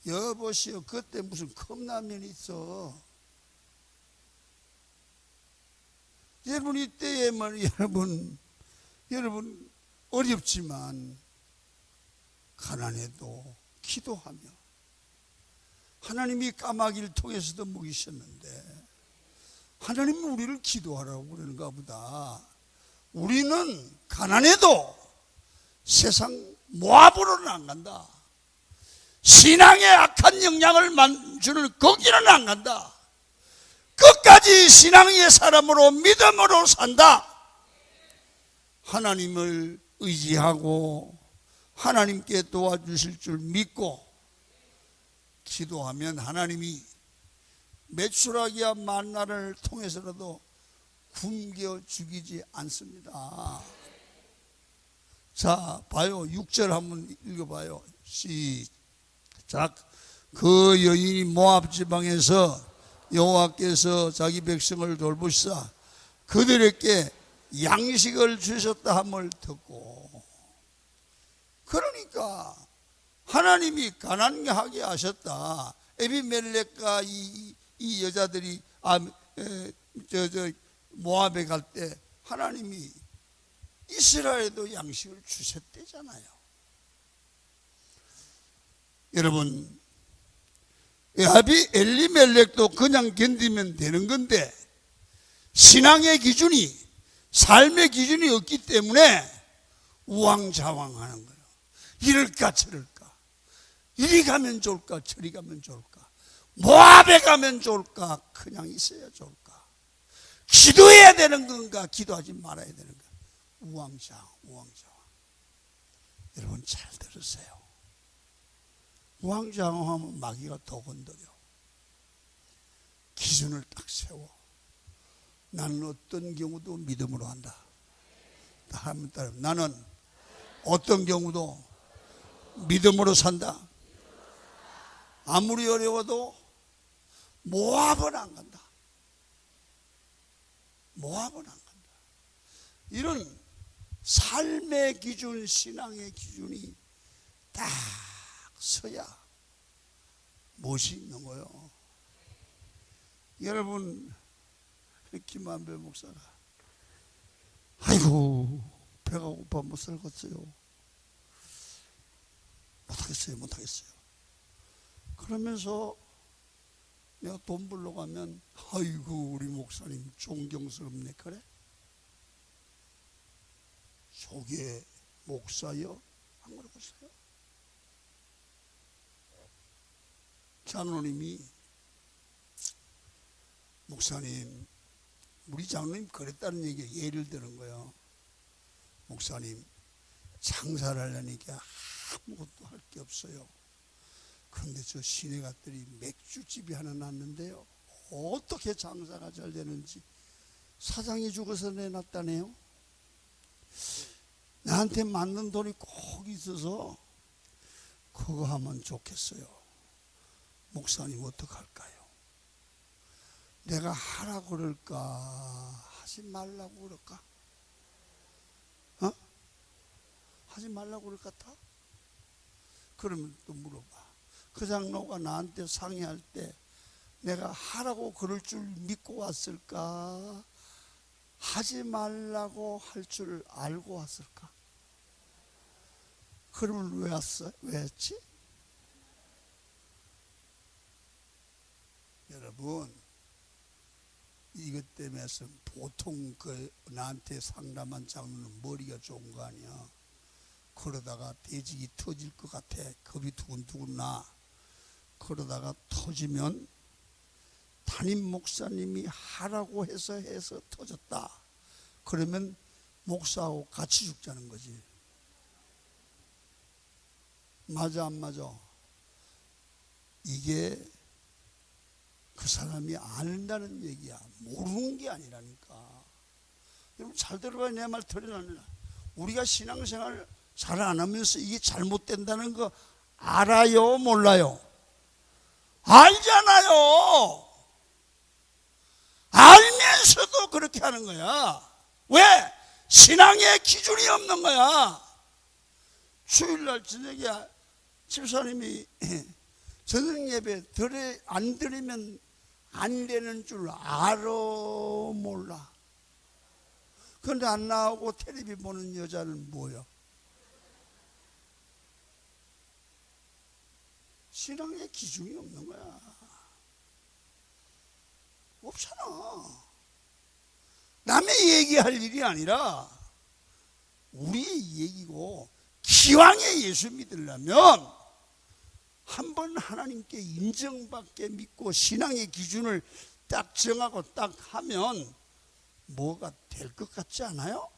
여보시오, 그때 무슨 컵라면이 있어? 여러분, 이때에 여러분 어렵지만 가난해도 기도하며, 하나님이 까마귀를 통해서도 먹이셨는데 하나님은 우리를 기도하라고 그러는가 보다. 우리는 가난해도 세상 모압으로는 안 간다. 신앙에 악한 영향을 주는 거기는 안 간다. 끝까지 신앙의 사람으로 믿음으로 산다. 하나님을 의지하고 하나님께 도와주실 줄 믿고 기도하면 하나님이 메추라기와 만나를 통해서라도 굶겨 죽이지 않습니다. 자, 봐요. 6절 한번 읽어봐요. 시작. 그 여인이 모압 지방에서 여호와께서 자기 백성을 돌보시사 그들에게 양식을 주셨다 함을 듣고, 그러니까 하나님이 가난하게 하셨다. 에비멜렉과 이 이 여자들이 모압에 갈 때 하나님이 이스라엘에도 양식을 주셨대잖아요. 여러분, 아비 엘리멜렉도 그냥 견디면 되는 건데 신앙의 기준이, 삶의 기준이 없기 때문에 우왕좌왕하는 거예요. 이럴까 저럴까, 이리 가면 좋을까 저리 가면 좋을까, 모압에 가면 좋을까 그냥 있어야 좋을까, 기도해야 되는 건가 기도하지 말아야 되는 건가, 우왕좌왕. 여러분 잘 들으세요. 우왕좌왕하면 마귀가 더 건드려. 기준을 딱 세워. 나는 어떤 경우도 믿음으로 한다. 하면 따라, 나는 어떤 경우도 믿음으로 산다. 아무리 어려워도 모압은 안 간다. 모압은 안 간다. 이런 삶의 기준, 신앙의 기준이 딱 서야 무엇이 있는 거요. 여러분, 김만배 목사가 아이고 배가 고파 못 살겠어요. 못하겠어요. 그러면서 내가 돈 벌러 가면 아이고 우리 목사님 존경스럽네. 그래? 저게 목사요? 안 그러겠어요? 장로님이 목사님, 우리 장로님 그랬다는 얘기 예를 드는 거예요. 목사님 장사를 하려니까 아무것도 할 게 없어요. 그런데 저 시내가들이 맥주집이 하나 났는데요, 어떻게 장사가 잘 되는지 사장이 죽어서 내놨다네요. 나한테 맞는 돈이 꼭 있어서 그거 하면 좋겠어요. 목사님 어떡할까요? 내가 하라고 그럴까 하지 말라고 그럴까? 하지 말라고 그럴 것 같아? 그러면 또 물어봐. 그 장로가 나한테 상의할 때 내가 하라고 그럴 줄 믿고 왔을까? 하지 말라고 할 줄 알고 왔을까? 그러면 왜 왔어? 왜 했지? 여러분, 이것 때문에 보통 나한테 상담한 장로는 머리가 좋은 거 아니야. 그러다가 대직이 터질 것 같아. 겁이 두근두근 나. 그러다가 터지면 담임 목사님이 하라고 해서 터졌다. 그러면 목사하고 같이 죽자는 거지. 맞아 안 맞아? 이게 그 사람이 안다는 얘기야. 모르는 게 아니라니까. 여러분 잘 들어봐야 내 말 들으려면, 우리가 신앙생활 잘 안 하면서 이게 잘못된다는 거 알아요? 몰라요? 알잖아요. 알면서도 그렇게 하는 거야. 왜? 신앙의 기준이 없는 거야. 주일날 저녁에 집사님이 저녁 예배 안 드리면 안 되는 줄 알아? 몰라? 그런데 안 나오고 텔레비 보는 여자는 뭐야? 신앙의 기준이 없는 거야. 없잖아. 남의 얘기할 일이 아니라 우리의 얘기고, 기왕에 예수 믿으려면 한번 하나님께 인정받게 믿고 신앙의 기준을 딱 정하고 딱 하면 뭐가 될 것 같지 않아요?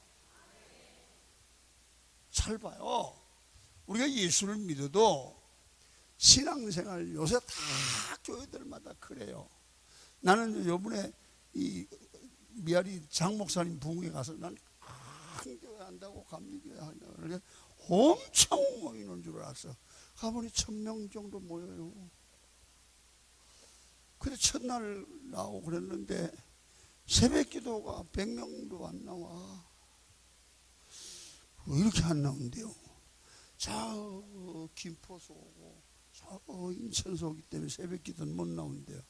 잘 봐요. 우리가 예수를 믿어도 신앙생활 요새 다 교회들마다 그래요. 나는 요번에 이 미아리 장 목사님 부흥회 가서 난 큰 교회 한다고 감리교회 하냐고 그러니까 엄청 모이는 줄 알았어. 가보니 1000명 정도 모여요. 근데 첫날 나오고 그랬는데 새벽 기도가 100명도 안 나와. 왜 이렇게 안 나온대요? 저 김포서 오고 저 인천서 오기 때문에 새벽 기도는 못 나온대요.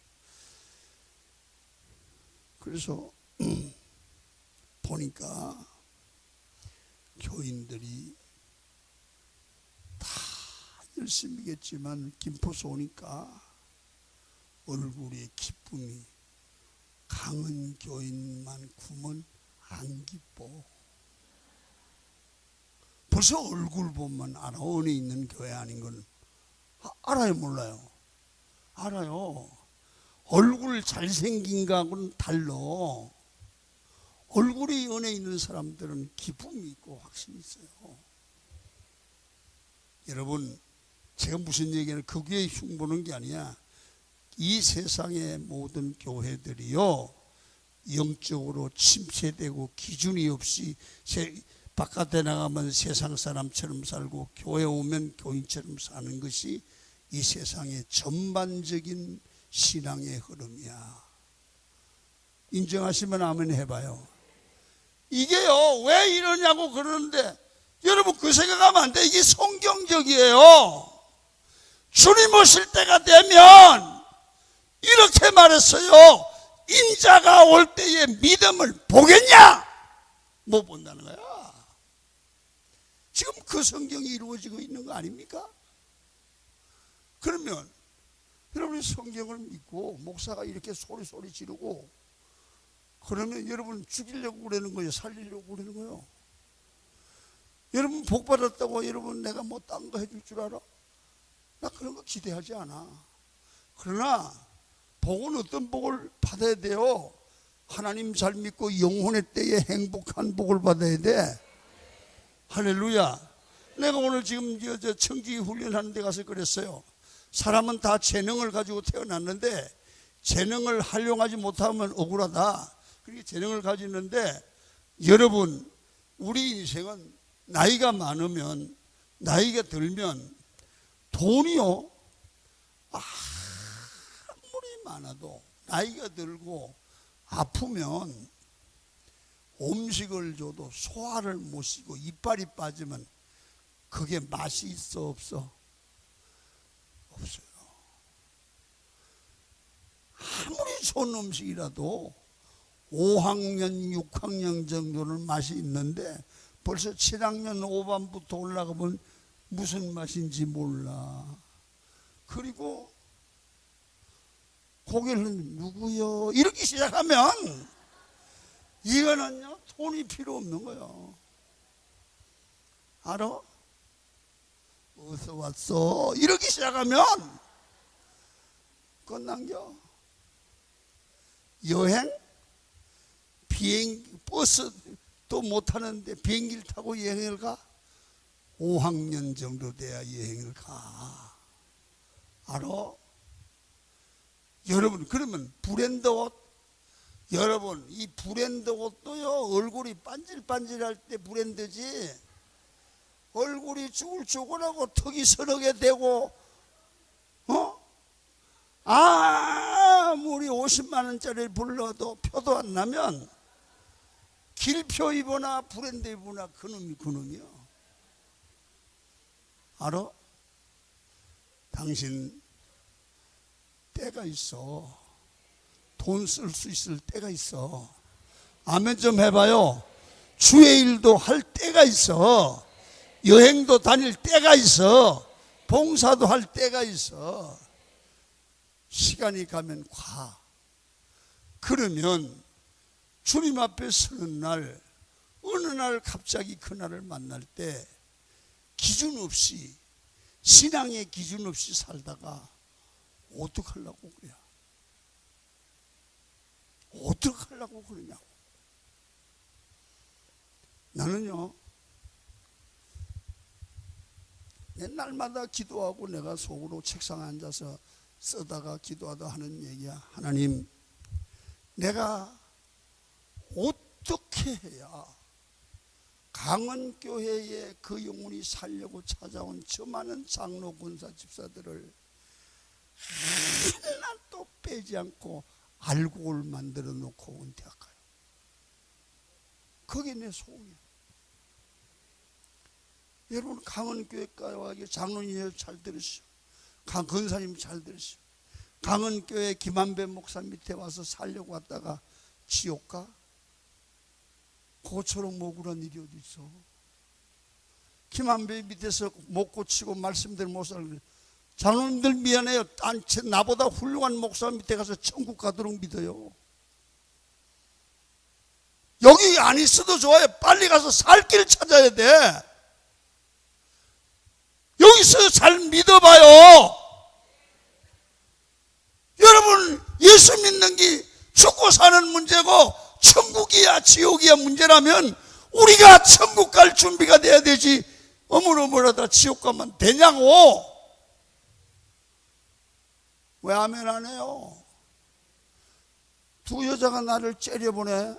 그래서 보니까 교인들이 다 열심히겠지만 김포서 오니까 얼굴에 기쁨이, 강은 교인만큼은 안 기뻐. 벌써 얼굴 보면 알아. 어느 있는 교회 아닌 건 알아요, 몰라요? 알아요. 얼굴 잘생긴 거하고는 달라. 얼굴이 은혜 있는 사람들은 기쁨이 있고 확신이 있어요. 여러분, 제가 무슨 얘기하는, 거기에 흉보는 게 아니야. 이 세상의 모든 교회들이요, 영적으로 침체되고 기준이 없이 바깥에 나가면 세상 사람처럼 살고 교회 오면 교인처럼 사는 것이 이 세상의 전반적인 신앙의 흐름이야. 인정하시면 아멘 해봐요. 이게요, 왜 이러냐고 그러는데, 여러분 그 생각하면 안 돼. 이게 성경적이에요. 주님 오실 때가 되면 이렇게 말했어요. 인자가 올 때의 믿음을 보겠냐? 못 본다는 거야. 지금 그 성경이 이루어지고 있는 거 아닙니까? 그러면 여러분이 성경을 믿고 목사가 이렇게 소리 지르고 그러면 여러분 죽이려고 그러는 거예요? 살리려고 그러는 거예요? 여러분 복 받았다고 여러분 내가 뭐 딴 거 해줄 줄 알아? 나 그런 거 기대하지 않아. 그러나 복은 어떤 복을 받아야 돼요? 하나님 잘 믿고 영혼의 때에 행복한 복을 받아야 돼. 할렐루야. 내가 오늘 지금 저 청지 훈련하는 데 가서 그랬어요. 사람은 다 재능을 가지고 태어났는데 재능을 활용하지 못하면 억울하다. 그렇게 재능을 가지는데, 여러분 우리 인생은 나이가 많으면, 나이가 들면 돈이요 아무리 많아도 나이가 들고 아프면 음식을 줘도 소화를 못 시고 이빨이 빠지면 그게 맛이 있어 없어? 없어요. 아무리 좋은 음식이라도 5학년 6학년 정도는 맛이 있는데 벌써 7학년 5반부터 올라가면 무슨 맛인지 몰라. 그리고 고개를 누구요? 이렇게 시작하면 이거는요 돈이 필요 없는 거예요. 알아? 어서 왔어? 이렇게 시작하면 끝난겨. 여행? 비행, 버스 또 못 타는데 비행기를 타고 여행을 가? 5학년 정도 돼야 여행을 가. 알아? 여러분, 그러면 브랜드 옷, 여러분 이 브랜드 옷도요 얼굴이 반질반질할 때 브랜드지, 얼굴이 쭈글쭈글하고 턱이 서너 개 되고 아무리 50만 원짜리를 불러도 표도 안 나면 길표 입으나 브랜드 입으나 그놈이요. 알아? 당신 때가 있어. 돈 쓸 수 있을 때가 있어. 아멘 좀 해봐요. 주의 일도 할 때가 있어. 여행도 다닐 때가 있어. 봉사도 할 때가 있어. 시간이 가면 가. 그러면 주님 앞에 서는 날, 어느 날 갑자기 그날을 만날 때 기준 없이, 신앙의 기준 없이 살다가 어떡하려고 그래? 어떡하려고 그러냐고. 나는요 날마다 기도하고 내가 속으로 책상에 앉아서 쓰다가 기도하다 하는 얘기야. 하나님, 내가 어떻게 해야 강원교회에 그 영혼이 살려고 찾아온 저 많은 장로 권사 집사들을 하나도 빼지 않고 알곡을 만들어 놓고 은퇴할까요? 그게 내 소원이야. 여러분 강원교회에 와 장로님 잘 들으시오. 강건사님 잘 들으시오. 강원교회 김한배 목사 밑에 와서 살려고 왔다가 지옥가? 그처럼 억울한 일이 어디 있어? 김한배 밑에서 못 고치고 말씀대로 못 살고, 자녀님들 미안해요. 나보다 훌륭한 목사 밑에 가서 천국 가도록 믿어요. 여기 안 있어도 좋아요. 빨리 가서 살 길 찾아야 돼. 여기서 잘 믿어봐요. 여러분, 예수 믿는 게 죽고 사는 문제고 천국이야 지옥이야 문제라면 우리가 천국 갈 준비가 돼야 되지, 어물어물하다 지옥 가면 되냐고. 왜 아멘 안 해요? 두 여자가 나를 째려보네.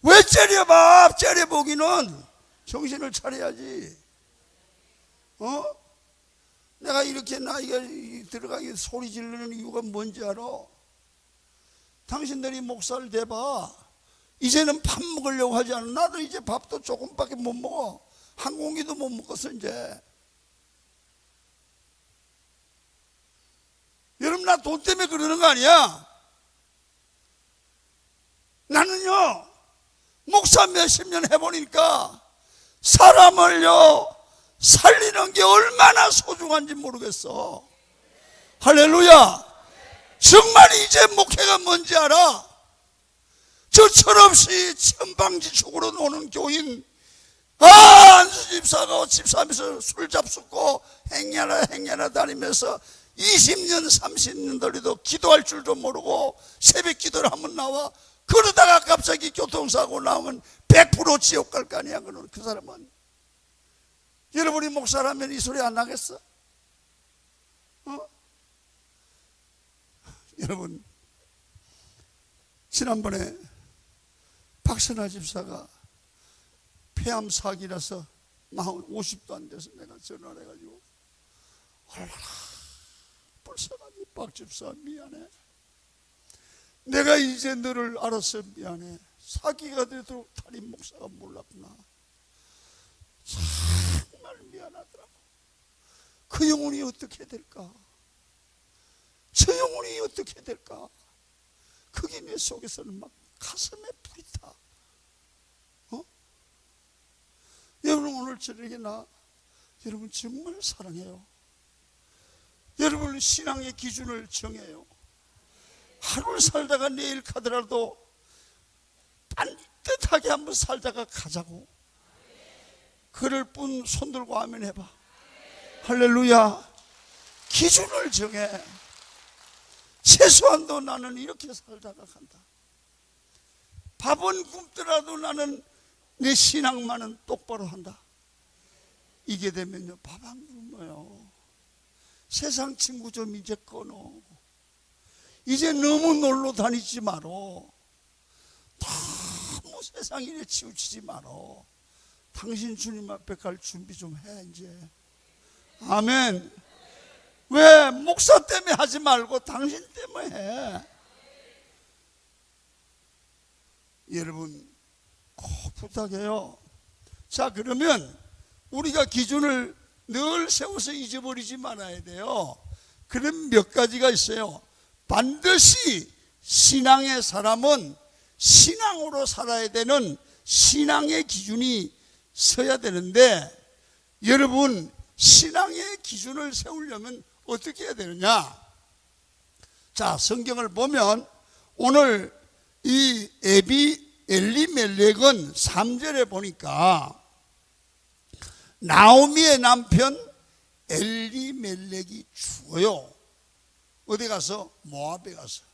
왜 째려봐? 째려보기는 정신을 차려야지. 내가 이렇게 나이가 들어가게 소리 지르는 이유가 뭔지 알아? 당신들이 목사를 대봐. 이제는 밥 먹으려고 하지 않아. 나도 이제 밥도 조금밖에 못 먹어. 한 공기도 못 먹었어 이제. 여러분, 나 돈 때문에 그러는 거 아니야. 나는요, 목사 몇십 년 해보니까 사람을요 살리는 게 얼마나 소중한지 모르겠어. 할렐루야. 정말 이제 목회가 뭔지 알아? 저 철없이 천방지축으로 노는 교인, 안수 집사가 집사하면서 술 잡수고 행야나 다니면서 20년 30년 돌리도 기도할 줄도 모르고 새벽 기도를 한번 나와. 그러다가 갑자기 교통사고 나오면 100% 지옥 갈 거 아니야. 그 사람은. 여러분이 목사라면 이 소리 안 나겠어? 여러분, 지난번에 박선아 집사가 폐암 사기라서 50도 안 돼서 내가 전화를 해가지고, 얼마나 불쌍하니 박 집사 미안해. 내가 이제 너를 알아서 미안해. 사기가 되도록 담임 목사가 몰랐구나. 정말 미안하더라고. 그 영혼이 어떻게 될까? 저 영혼이 어떻게 될까? 그게 내 속에서는 막 가슴에 불이 타. 여러분, 오늘 저녁에 나 여러분 정말 사랑해요. 여러분, 신앙의 기준을 정해요. 하루를 살다가 내일 가더라도 반듯하게 한번 살다가 가자고. 그럴 뿐 손 들고 아멘 해봐. 할렐루야. 기준을 정해. 최소한도 나는 이렇게 살다가 간다. 밥은 굶더라도 나는 내 신앙만은 똑바로 한다. 이게 되면요, 밥 안 굶어요. 세상 친구 좀 이제 끊어. 이제 너무 놀러 다니지 마로. 너무 세상 일에 치우치지 마로. 당신 주님 앞에 갈 준비 좀 해 이제. 아멘. 왜? 목사 때문에 하지 말고 당신 때문에 해. 여러분, 꼭 부탁해요. 자, 그러면 우리가 기준을 늘 세워서 잊어버리지 말아야 돼요. 그런 몇 가지가 있어요. 반드시 신앙의 사람은 신앙으로 살아야 되는 신앙의 기준이 서야 되는데, 여러분, 신앙의 기준을 세우려면 어떻게 해야 되느냐? 자, 성경을 보면 오늘 이 엘리멜렉은 3절에 보니까 나오미의 남편 엘리멜렉이 죽어요. 어디 가서? 모압에 가서.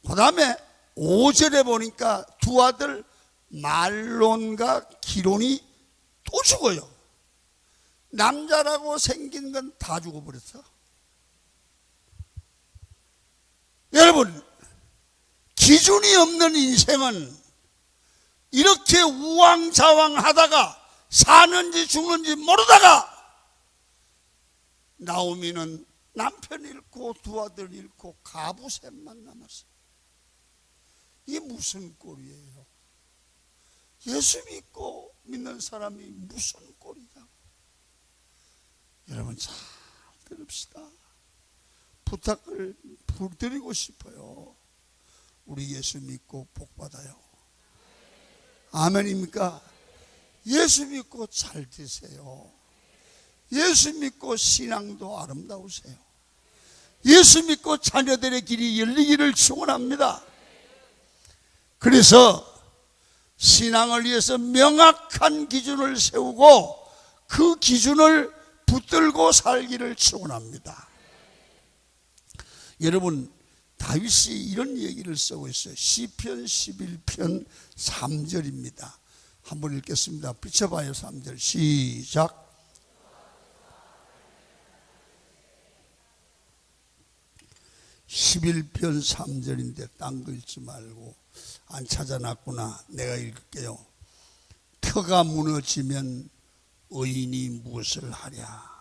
그 다음에 5절에 보니까 두 아들 말론과 기론이 또 죽어요. 남자라고 생긴 건 다 죽어버렸어. 여러분, 기준이 없는 인생은 이렇게 우왕좌왕하다가 사는지 죽는지 모르다가, 나오미는 남편 잃고 두 아들 잃고 가부셋만 남았어요. 이게 무슨 꼴이에요? 예수 믿고 믿는 사람이 무슨 꼴이냐? 여러분, 잘 들읍시다. 부탁을 드리고 싶어요. 우리 예수 믿고 복 받아요. 아멘입니까? 예수 믿고 잘 되세요. 예수 믿고 신앙도 아름다우세요. 예수 믿고 자녀들의 길이 열리기를 축원합니다. 그래서 신앙을 위해서 명확한 기준을 세우고 그 기준을 붙들고 살기를 축원합니다. 여러분, 다윗이 이런 얘기를 쓰고 있어요. 시편 11편 3절입니다. 한번 읽겠습니다. 비춰봐요. 3절 시작. (11편) 3절인데 딴 거 읽지 말고, 안 찾아놨구나. 내가 읽을게요. 터가 무너지면 의인이 무엇을 하랴.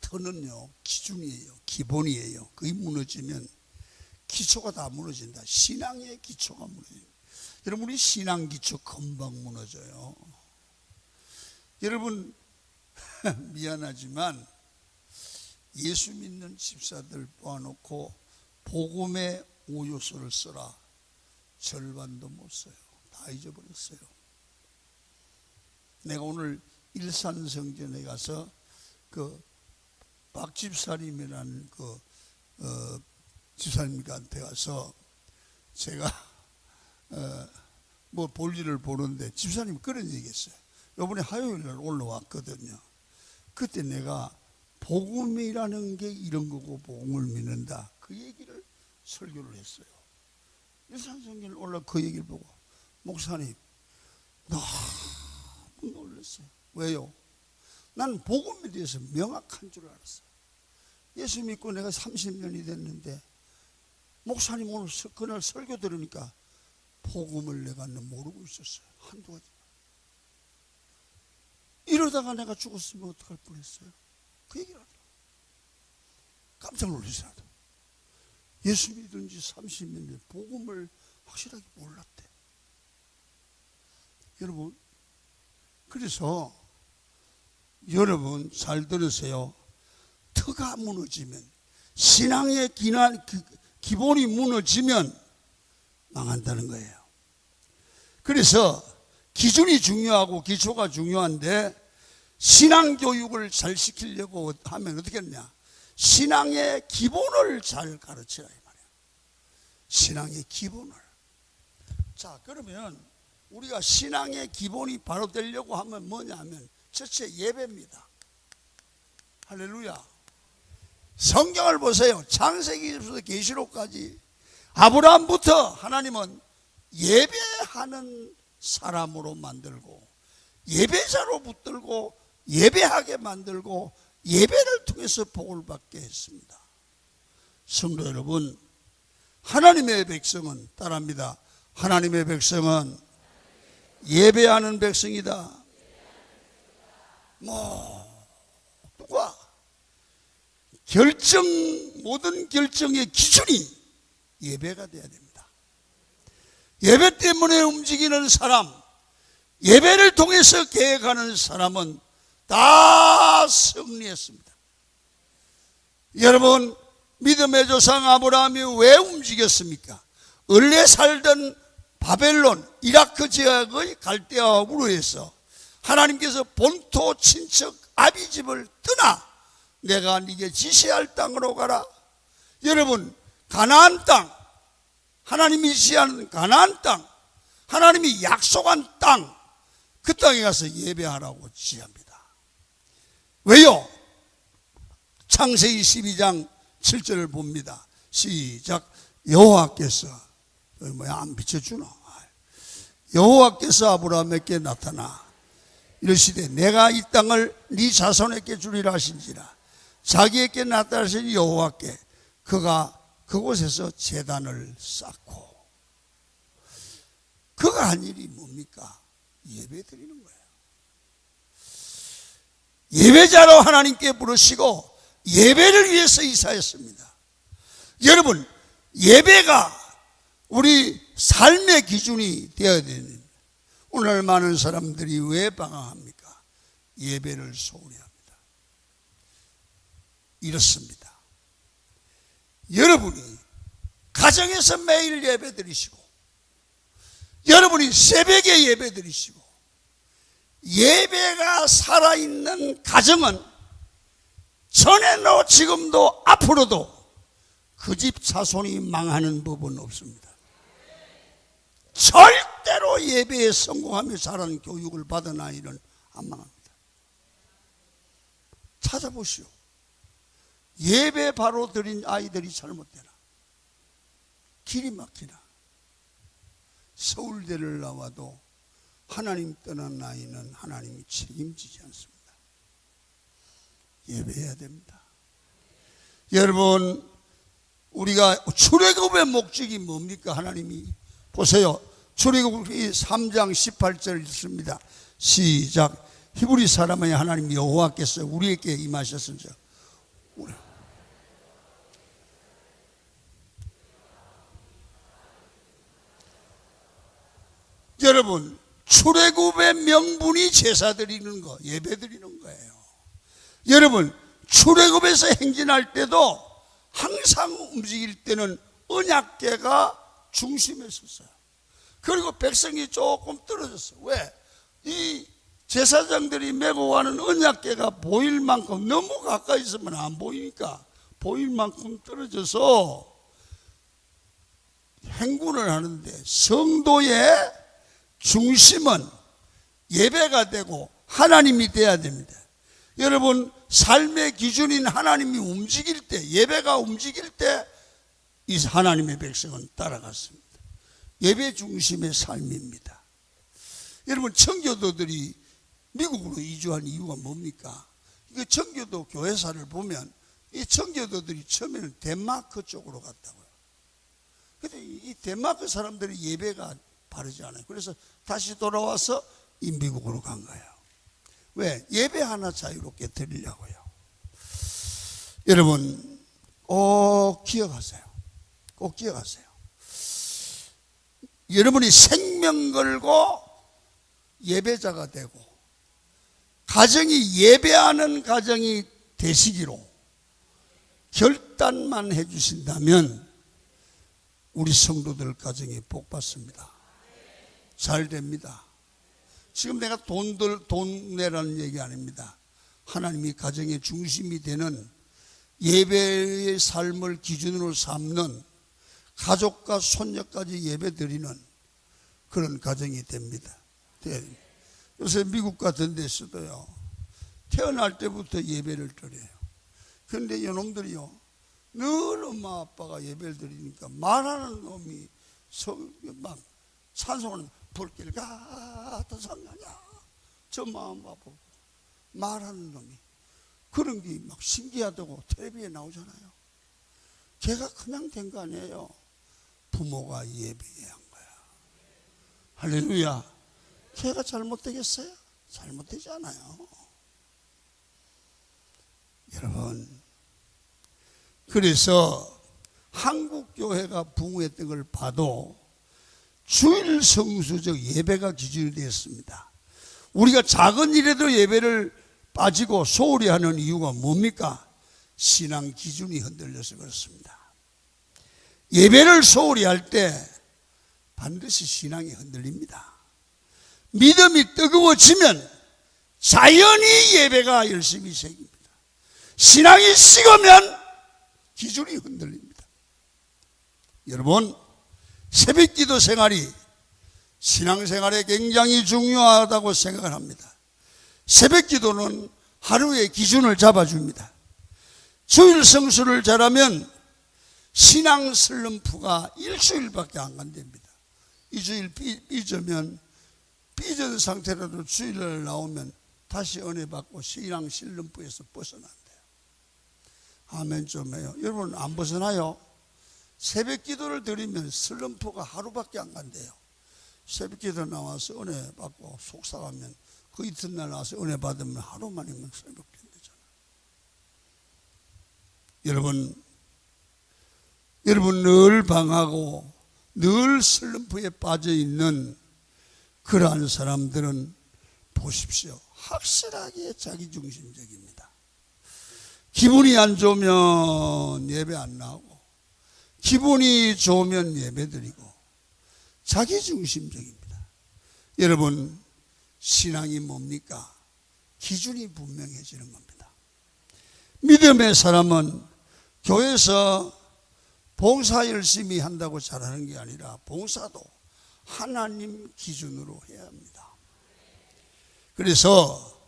터는요 기준이에요. 기본이에요. 그게 무너지면 기초가 다 무너진다. 신앙의 기초가 무너집니다. 여러분, 우리 신앙 기초 금방 무너져요. 여러분, 미안하지만 예수 믿는 집사들 모아놓고 복음의 5요소를 써라. 절반도 못 써요. 다 잊어버렸어요. 내가 오늘 일산성전에 가서 그 박집사님이라는 집사님한테 가서 제가 뭐 볼일을 보는데 집사님이 그런 얘기했어요. 이번에 화요일날 올라왔거든요. 그때 내가 복음이라는 게 이런 거고 복음을 믿는다, 그 얘기를 설교를 했어요. 일산성전에 올라 그 얘기를 보고 목사님 너무 놀랐어요. 왜요? 나는 복음에 대해서 명확한 줄 알았어요. 예수 믿고 내가 30년이 됐는데 목사님 오늘 그날 설교 들으니까 복음을 내가 모르고 있었어요. 한두 가지. 이러다가 내가 죽었으면 어떡할 뻔했어요. 그 얘기를 하더라고요. 깜짝 놀랐어요. 예수 믿은 지 30년 된 복음을 확실하게 몰랐대. 여러분, 그래서 여러분 잘 들으세요. 터가 무너지면, 신앙의 기본이 무너지면 망한다는 거예요. 그래서 기준이 중요하고 기초가 중요한데, 신앙교육을 잘 시키려고 하면 어떻게 했냐? 신앙의 기본을 잘 가르치라 이 말이에요. 신앙의 기본을. 자, 그러면 우리가 신앙의 기본이 바로 되려고 하면 뭐냐 하면 첫째 예배입니다. 할렐루야. 성경을 보세요. 창세기부터 계시록까지 아브라함부터 하나님은 예배하는 사람으로 만들고 예배자로 붙들고 예배하게 만들고 예배를 통해서 복을 받게 했습니다. 성도 여러분, 하나님의 백성은 따라합니다. 하나님의 백성은 예배하는 백성이다. 누가 모든 결정의 기준이 예배가 돼야 됩니다. 예배 때문에 움직이는 사람, 예배를 통해서 계획하는 사람은 다 승리했습니다. 여러분, 믿음의 조상 아브라함이 왜 움직였습니까? 원래 살던 바벨론, 이라크 지역의 갈대아 우르에서 하나님께서 본토 친척 아비집을 떠나 내가 네게 지시할 땅으로 가라. 여러분, 가나안 땅, 하나님이 지시하는 가나안 땅, 하나님이 약속한 땅, 그 땅에 가서 예배하라고 지시합니다. 왜요? 창세기 12장 7절을 봅니다. 시작. 여호와께서, 뭐야 안 비춰주나? 여호와께서 아브라함에게 나타나 이르시되 내가 이 땅을 네 자손에게 주리라 하신지라. 자기에게 나타나신 여호와께 그가 그곳에서 제단을 쌓고, 그가 한 일이 뭡니까? 예배 드리는 거예요. 예배자로 하나님께 부르시고 예배를 위해서 이사했습니다. 여러분, 예배가 우리 삶의 기준이 되어야 되는, 오늘 많은 사람들이 왜 방황합니까? 예배를 소홀히 합니다. 이렇습니다. 여러분이 가정에서 매일 예배 드리시고, 여러분이 새벽에 예배 드리시고, 예배가 살아있는 가정은 전에도 지금도 앞으로도 그 집 자손이 망하는 법은 없습니다. 절대로 예배에 성공하며 자라는 교육을 받은 아이는 안 망합니다. 찾아보시오. 예배 바로 드린 아이들이 잘못되나, 길이 막히나, 서울대를 나와도 하나님 떠난 아이는 하나님이 책임지지 않습니다. 예배해야 됩니다. 여러분, 우리가 출애굽의 목적이 뭡니까? 하나님이 보세요. 출애굽기 3장 18절 읽습니다. 시작. 히브리 사람의 하나님 여호와께서 우리에게 임하셨은즉. 여러분, 출애굽의 명분이 제사 드리는 거, 예배 드리는 거예요. 여러분, 출애굽에서 행진할 때도 항상 움직일 때는 언약궤가 중심에 섰어요. 그리고 백성이 조금 떨어졌어요. 왜? 이 제사장들이 메고 가는 언약궤가 보일 만큼, 너무 가까이 있으면 안 보이니까 보일 만큼 떨어져서 행군을 하는데, 성도의 중심은 예배가 되고 하나님이 돼야 됩니다. 여러분, 삶의 기준인 하나님이 움직일 때, 예배가 움직일 때 이 하나님의 백성은 따라갔습니다. 예배 중심의 삶입니다. 여러분, 청교도들이 미국으로 이주한 이유가 뭡니까? 이거 청교도 교회사를 보면 이 청교도들이 처음에는 덴마크 쪽으로 갔다고요. 근데 이 덴마크 사람들이 예배가 바르지 않아요. 그래서 다시 돌아와서 이 미국으로 간 거예요. 왜? 예배 하나 자유롭게 드리려고요. 여러분, 꼭 기억하세요. 꼭 기억하세요. 여러분이 생명 걸고 예배자가 되고 가정이 예배하는 가정이 되시기로 결단만 해주신다면 우리 성도들 가정이 복받습니다. 잘 됩니다. 지금 내가 돈 내라는 얘기 아닙니다. 하나님이 가정의 중심이 되는 예배의 삶을 기준으로 삼는, 가족과 손녀까지 예배 드리는 그런 가정이 됩니다. 요새 미국 같은 데서도요, 태어날 때부터 예배를 드려요. 그런데 이놈들이요, 늘 엄마 아빠가 예배를 드리니까 말하는 놈이 막 찬송하는, 불길 같은 상가냐, 저 마음 아프고 말하는 놈이, 그런 게 막 신기하다고 텔레비에 나오잖아요. 걔가 그냥 된 거 아니에요. 부모가 예배해야 한 거야. 할렐루야. 걔가 잘못되겠어요? 잘못되지 않아요. 여러분, 그래서 한국 교회가 부흥했던 걸 봐도 주일 성수적 예배가 기준이 되었습니다. 우리가 작은 일에도 예배를 빠지고 소홀히 하는 이유가 뭡니까? 신앙 기준이 흔들려서 그렇습니다. 예배를 소홀히 할 때 반드시 신앙이 흔들립니다. 믿음이 뜨거워지면 자연히 예배가 열심히 생깁니다. 신앙이 식으면 기준이 흔들립니다. 여러분, 새벽기도 생활이 신앙생활에 굉장히 중요하다고 생각을 합니다. 새벽기도는 하루의 기준을 잡아줍니다. 주일 성수를 잘하면 신앙 슬럼프가 일주일밖에 안 간답니다. 이주일 삐져면 삐진 상태라도 주일날 나오면 다시 은혜 받고 신앙 슬럼프에서 벗어난대요. 아멘 좀 해요. 여러분, 안 벗어나요? 새벽 기도를 드리면 슬럼프가 하루밖에 안 간대요. 새벽 기도 나와서 은혜 받고 속상하면 그 이튿날 나와서 은혜 받으면 하루 만이면 회복된대잖아요. 여러분 늘 방하고 늘 슬럼프에 빠져 있는 그러한 사람들은 보십시오. 확실하게 자기중심적입니다. 기분이 안 좋으면 예배 안 나오고, 기분이 좋으면 예배드리고 자기중심적입니다. 여러분, 신앙이 뭡니까? 기준이 분명해지는 겁니다. 믿음의 사람은 교회에서 봉사 열심히 한다고 잘하는 게 아니라 봉사도 하나님 기준으로 해야 합니다. 그래서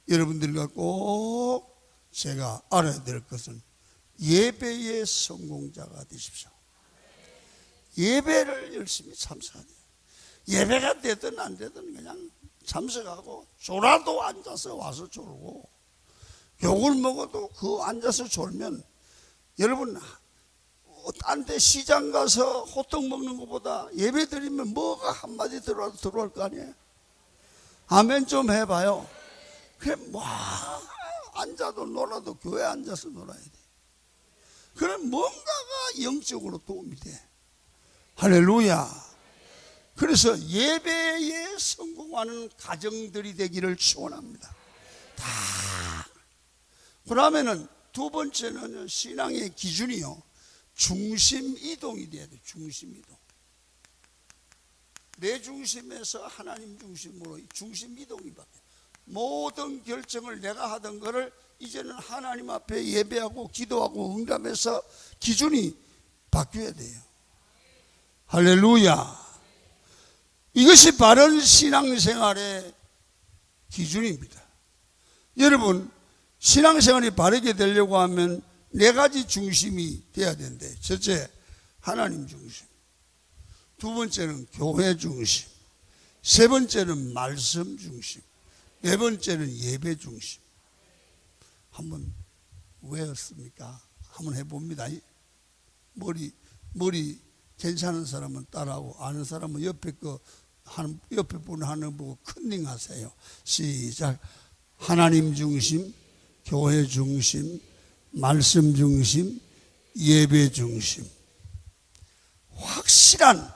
여러분들과 꼭 제가 알아야 될 것은 예배의 성공자가 되십시오. 예배를 열심히 참석해야 돼요. 예배가 되든 안 되든 그냥 참석하고 졸아도 앉아서 와서 졸고 욕을 먹어도 그 앉아서 졸면 여러분 딴 데 시장 가서 호떡 먹는 것보다 예배 드리면 뭐가 한마디 들어와도 들어올 거 아니에요. 아멘 좀 해봐요. 그래 뭐 앉아도 놀아도 교회 앉아서 놀아야 돼. 그럼 뭔가가 영적으로 도움이 돼. 할렐루야. 그래서 예배에 성공하는 가정들이 되기를 축원합니다. 다. 그러면은 두 번째는 신앙의 기준이요, 중심 이동이 돼야 돼. 중심 이동. 내 중심에서 하나님 중심으로 중심 이동이 바뀌어요. 모든 결정을 내가 하던 거를 이제는 하나님 앞에 예배하고 기도하고 응답해서 기준이 바뀌어야 돼요. 할렐루야. 이것이 바른 신앙생활의 기준입니다. 여러분, 신앙생활이 바르게 되려고 하면 네 가지 중심이 돼야 되는데, 첫째 하나님 중심, 두 번째는 교회 중심, 세 번째는 말씀 중심, 네 번째는 예배 중심. 한번 외웠습니까? 한번 해봅니다. 머리 괜찮은 사람은 따라하고 아는 사람은 옆에 분 하는 보고 컨닝 하세요. 시작. 하나님 중심, 교회 중심, 말씀 중심, 예배 중심. 확실한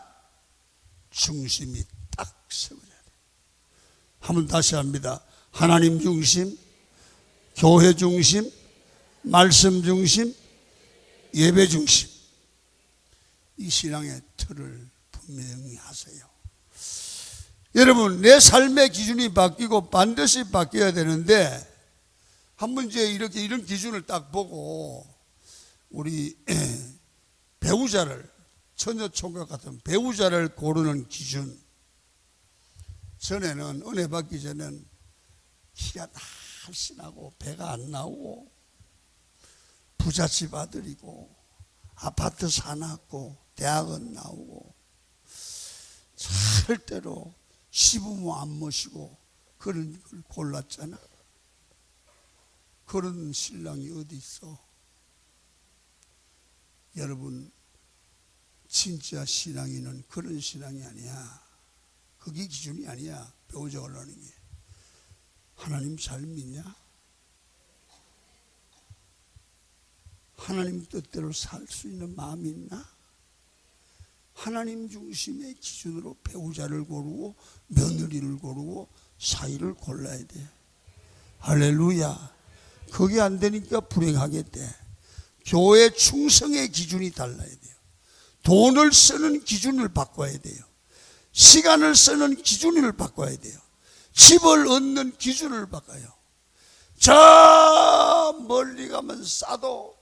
중심이 딱 세워져야 돼요. 한번 다시 합니다. 하나님 중심, 교회 중심, 말씀 중심, 예배 중심. 이 신앙의 틀을 분명히 하세요. 여러분, 내 삶의 기준이 바뀌고 반드시 바뀌어야 되는데, 한번 이제 이런 기준을 딱 보고 우리 배우자를, 처녀 총각 같은 배우자를 고르는 기준. 전에는 은혜 받기 전에는 키가 날씬하고 배가 안 나오고 부잣집 아들이고 아파트 사놨고 대학은 나오고 절대로 시부모 안 모시고 그런 걸 골랐잖아. 그런 신랑이 어디 있어? 여러분, 진짜 신앙인은 그런 신앙이 아니야. 그게 기준이 아니야. 배우자 올라오는 게. 하나님 잘 믿냐? 하나님 뜻대로 살 수 있는 마음이 있나? 하나님 중심의 기준으로 배우자를 고르고 며느리를 고르고 사위를 골라야 돼. 할렐루야. 그게 안 되니까 불행하게 돼. 교회 충성의 기준이 달라야 돼요. 돈을 쓰는 기준을 바꿔야 돼요. 시간을 쓰는 기준을 바꿔야 돼요. 집을 얻는 기준을 바꿔요. 저 멀리 가면 싸도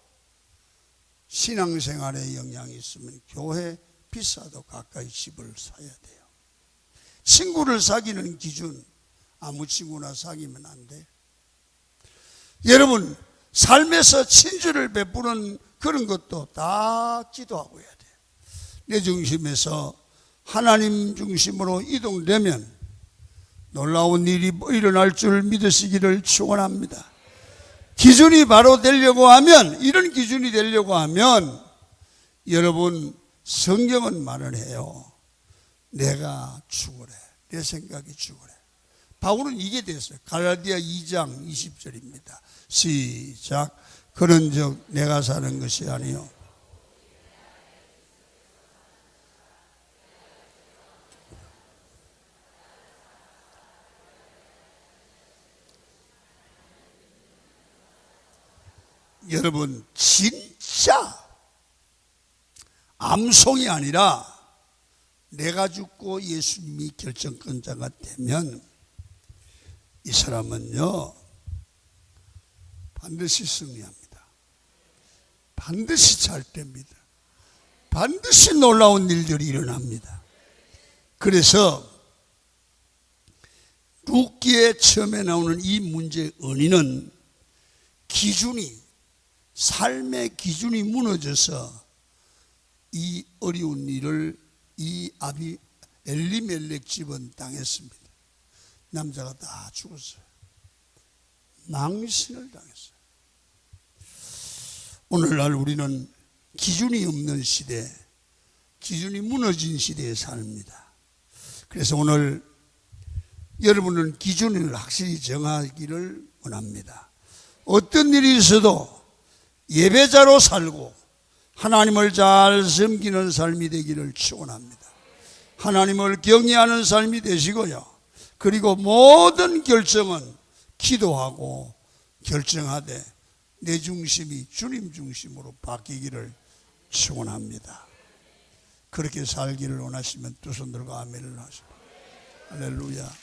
신앙생활에 영향이 있으면 교회 비싸도 가까이 집을 사야 돼요. 친구를 사귀는 기준, 아무 친구나 사귀면 안 돼. 여러분, 삶에서 친절을 베푸는 그런 것도 다 기도하고 해야 돼요. 내 중심에서 하나님 중심으로 이동되면 놀라운 일이 일어날 줄 믿으시기를 축원합니다. 기준이 바로 되려고 하면, 이런 기준이 되려고 하면 여러분, 성경은 말을 해요. 내가 죽으래. 내 생각이 죽으래. 바울은 이게 됐어요. 갈라디아 2장 20절입니다. 시작. 그런즉 내가 사는 것이 아니요 여러분, 진짜 암송이 아니라 내가 죽고 예수님이 결정권자가 되면 이 사람은요 반드시 승리합니다. 반드시 잘 됩니다. 반드시 놀라운 일들이 일어납니다. 그래서 룻기에 처음에 나오는 이 문제의 은인은 삶의 기준이 무너져서 이 어려운 일을 이 엘리멜렉 집은 당했습니다. 남자가 다 죽었어요. 망신을 당했어요. 오늘날 우리는 기준이 없는 시대, 기준이 무너진 시대에 삽니다. 그래서 오늘 여러분은 기준을 확실히 정하기를 원합니다. 어떤 일이 있어도 예배자로 살고 하나님을 잘 섬기는 삶이 되기를 축원합니다. 하나님을 경외하는 삶이 되시고요. 그리고 모든 결정은 기도하고 결정하되 내 중심이 주님 중심으로 바뀌기를 축원합니다. 그렇게 살기를 원하시면 두 손 들고 아멘을 하시고 할렐루야.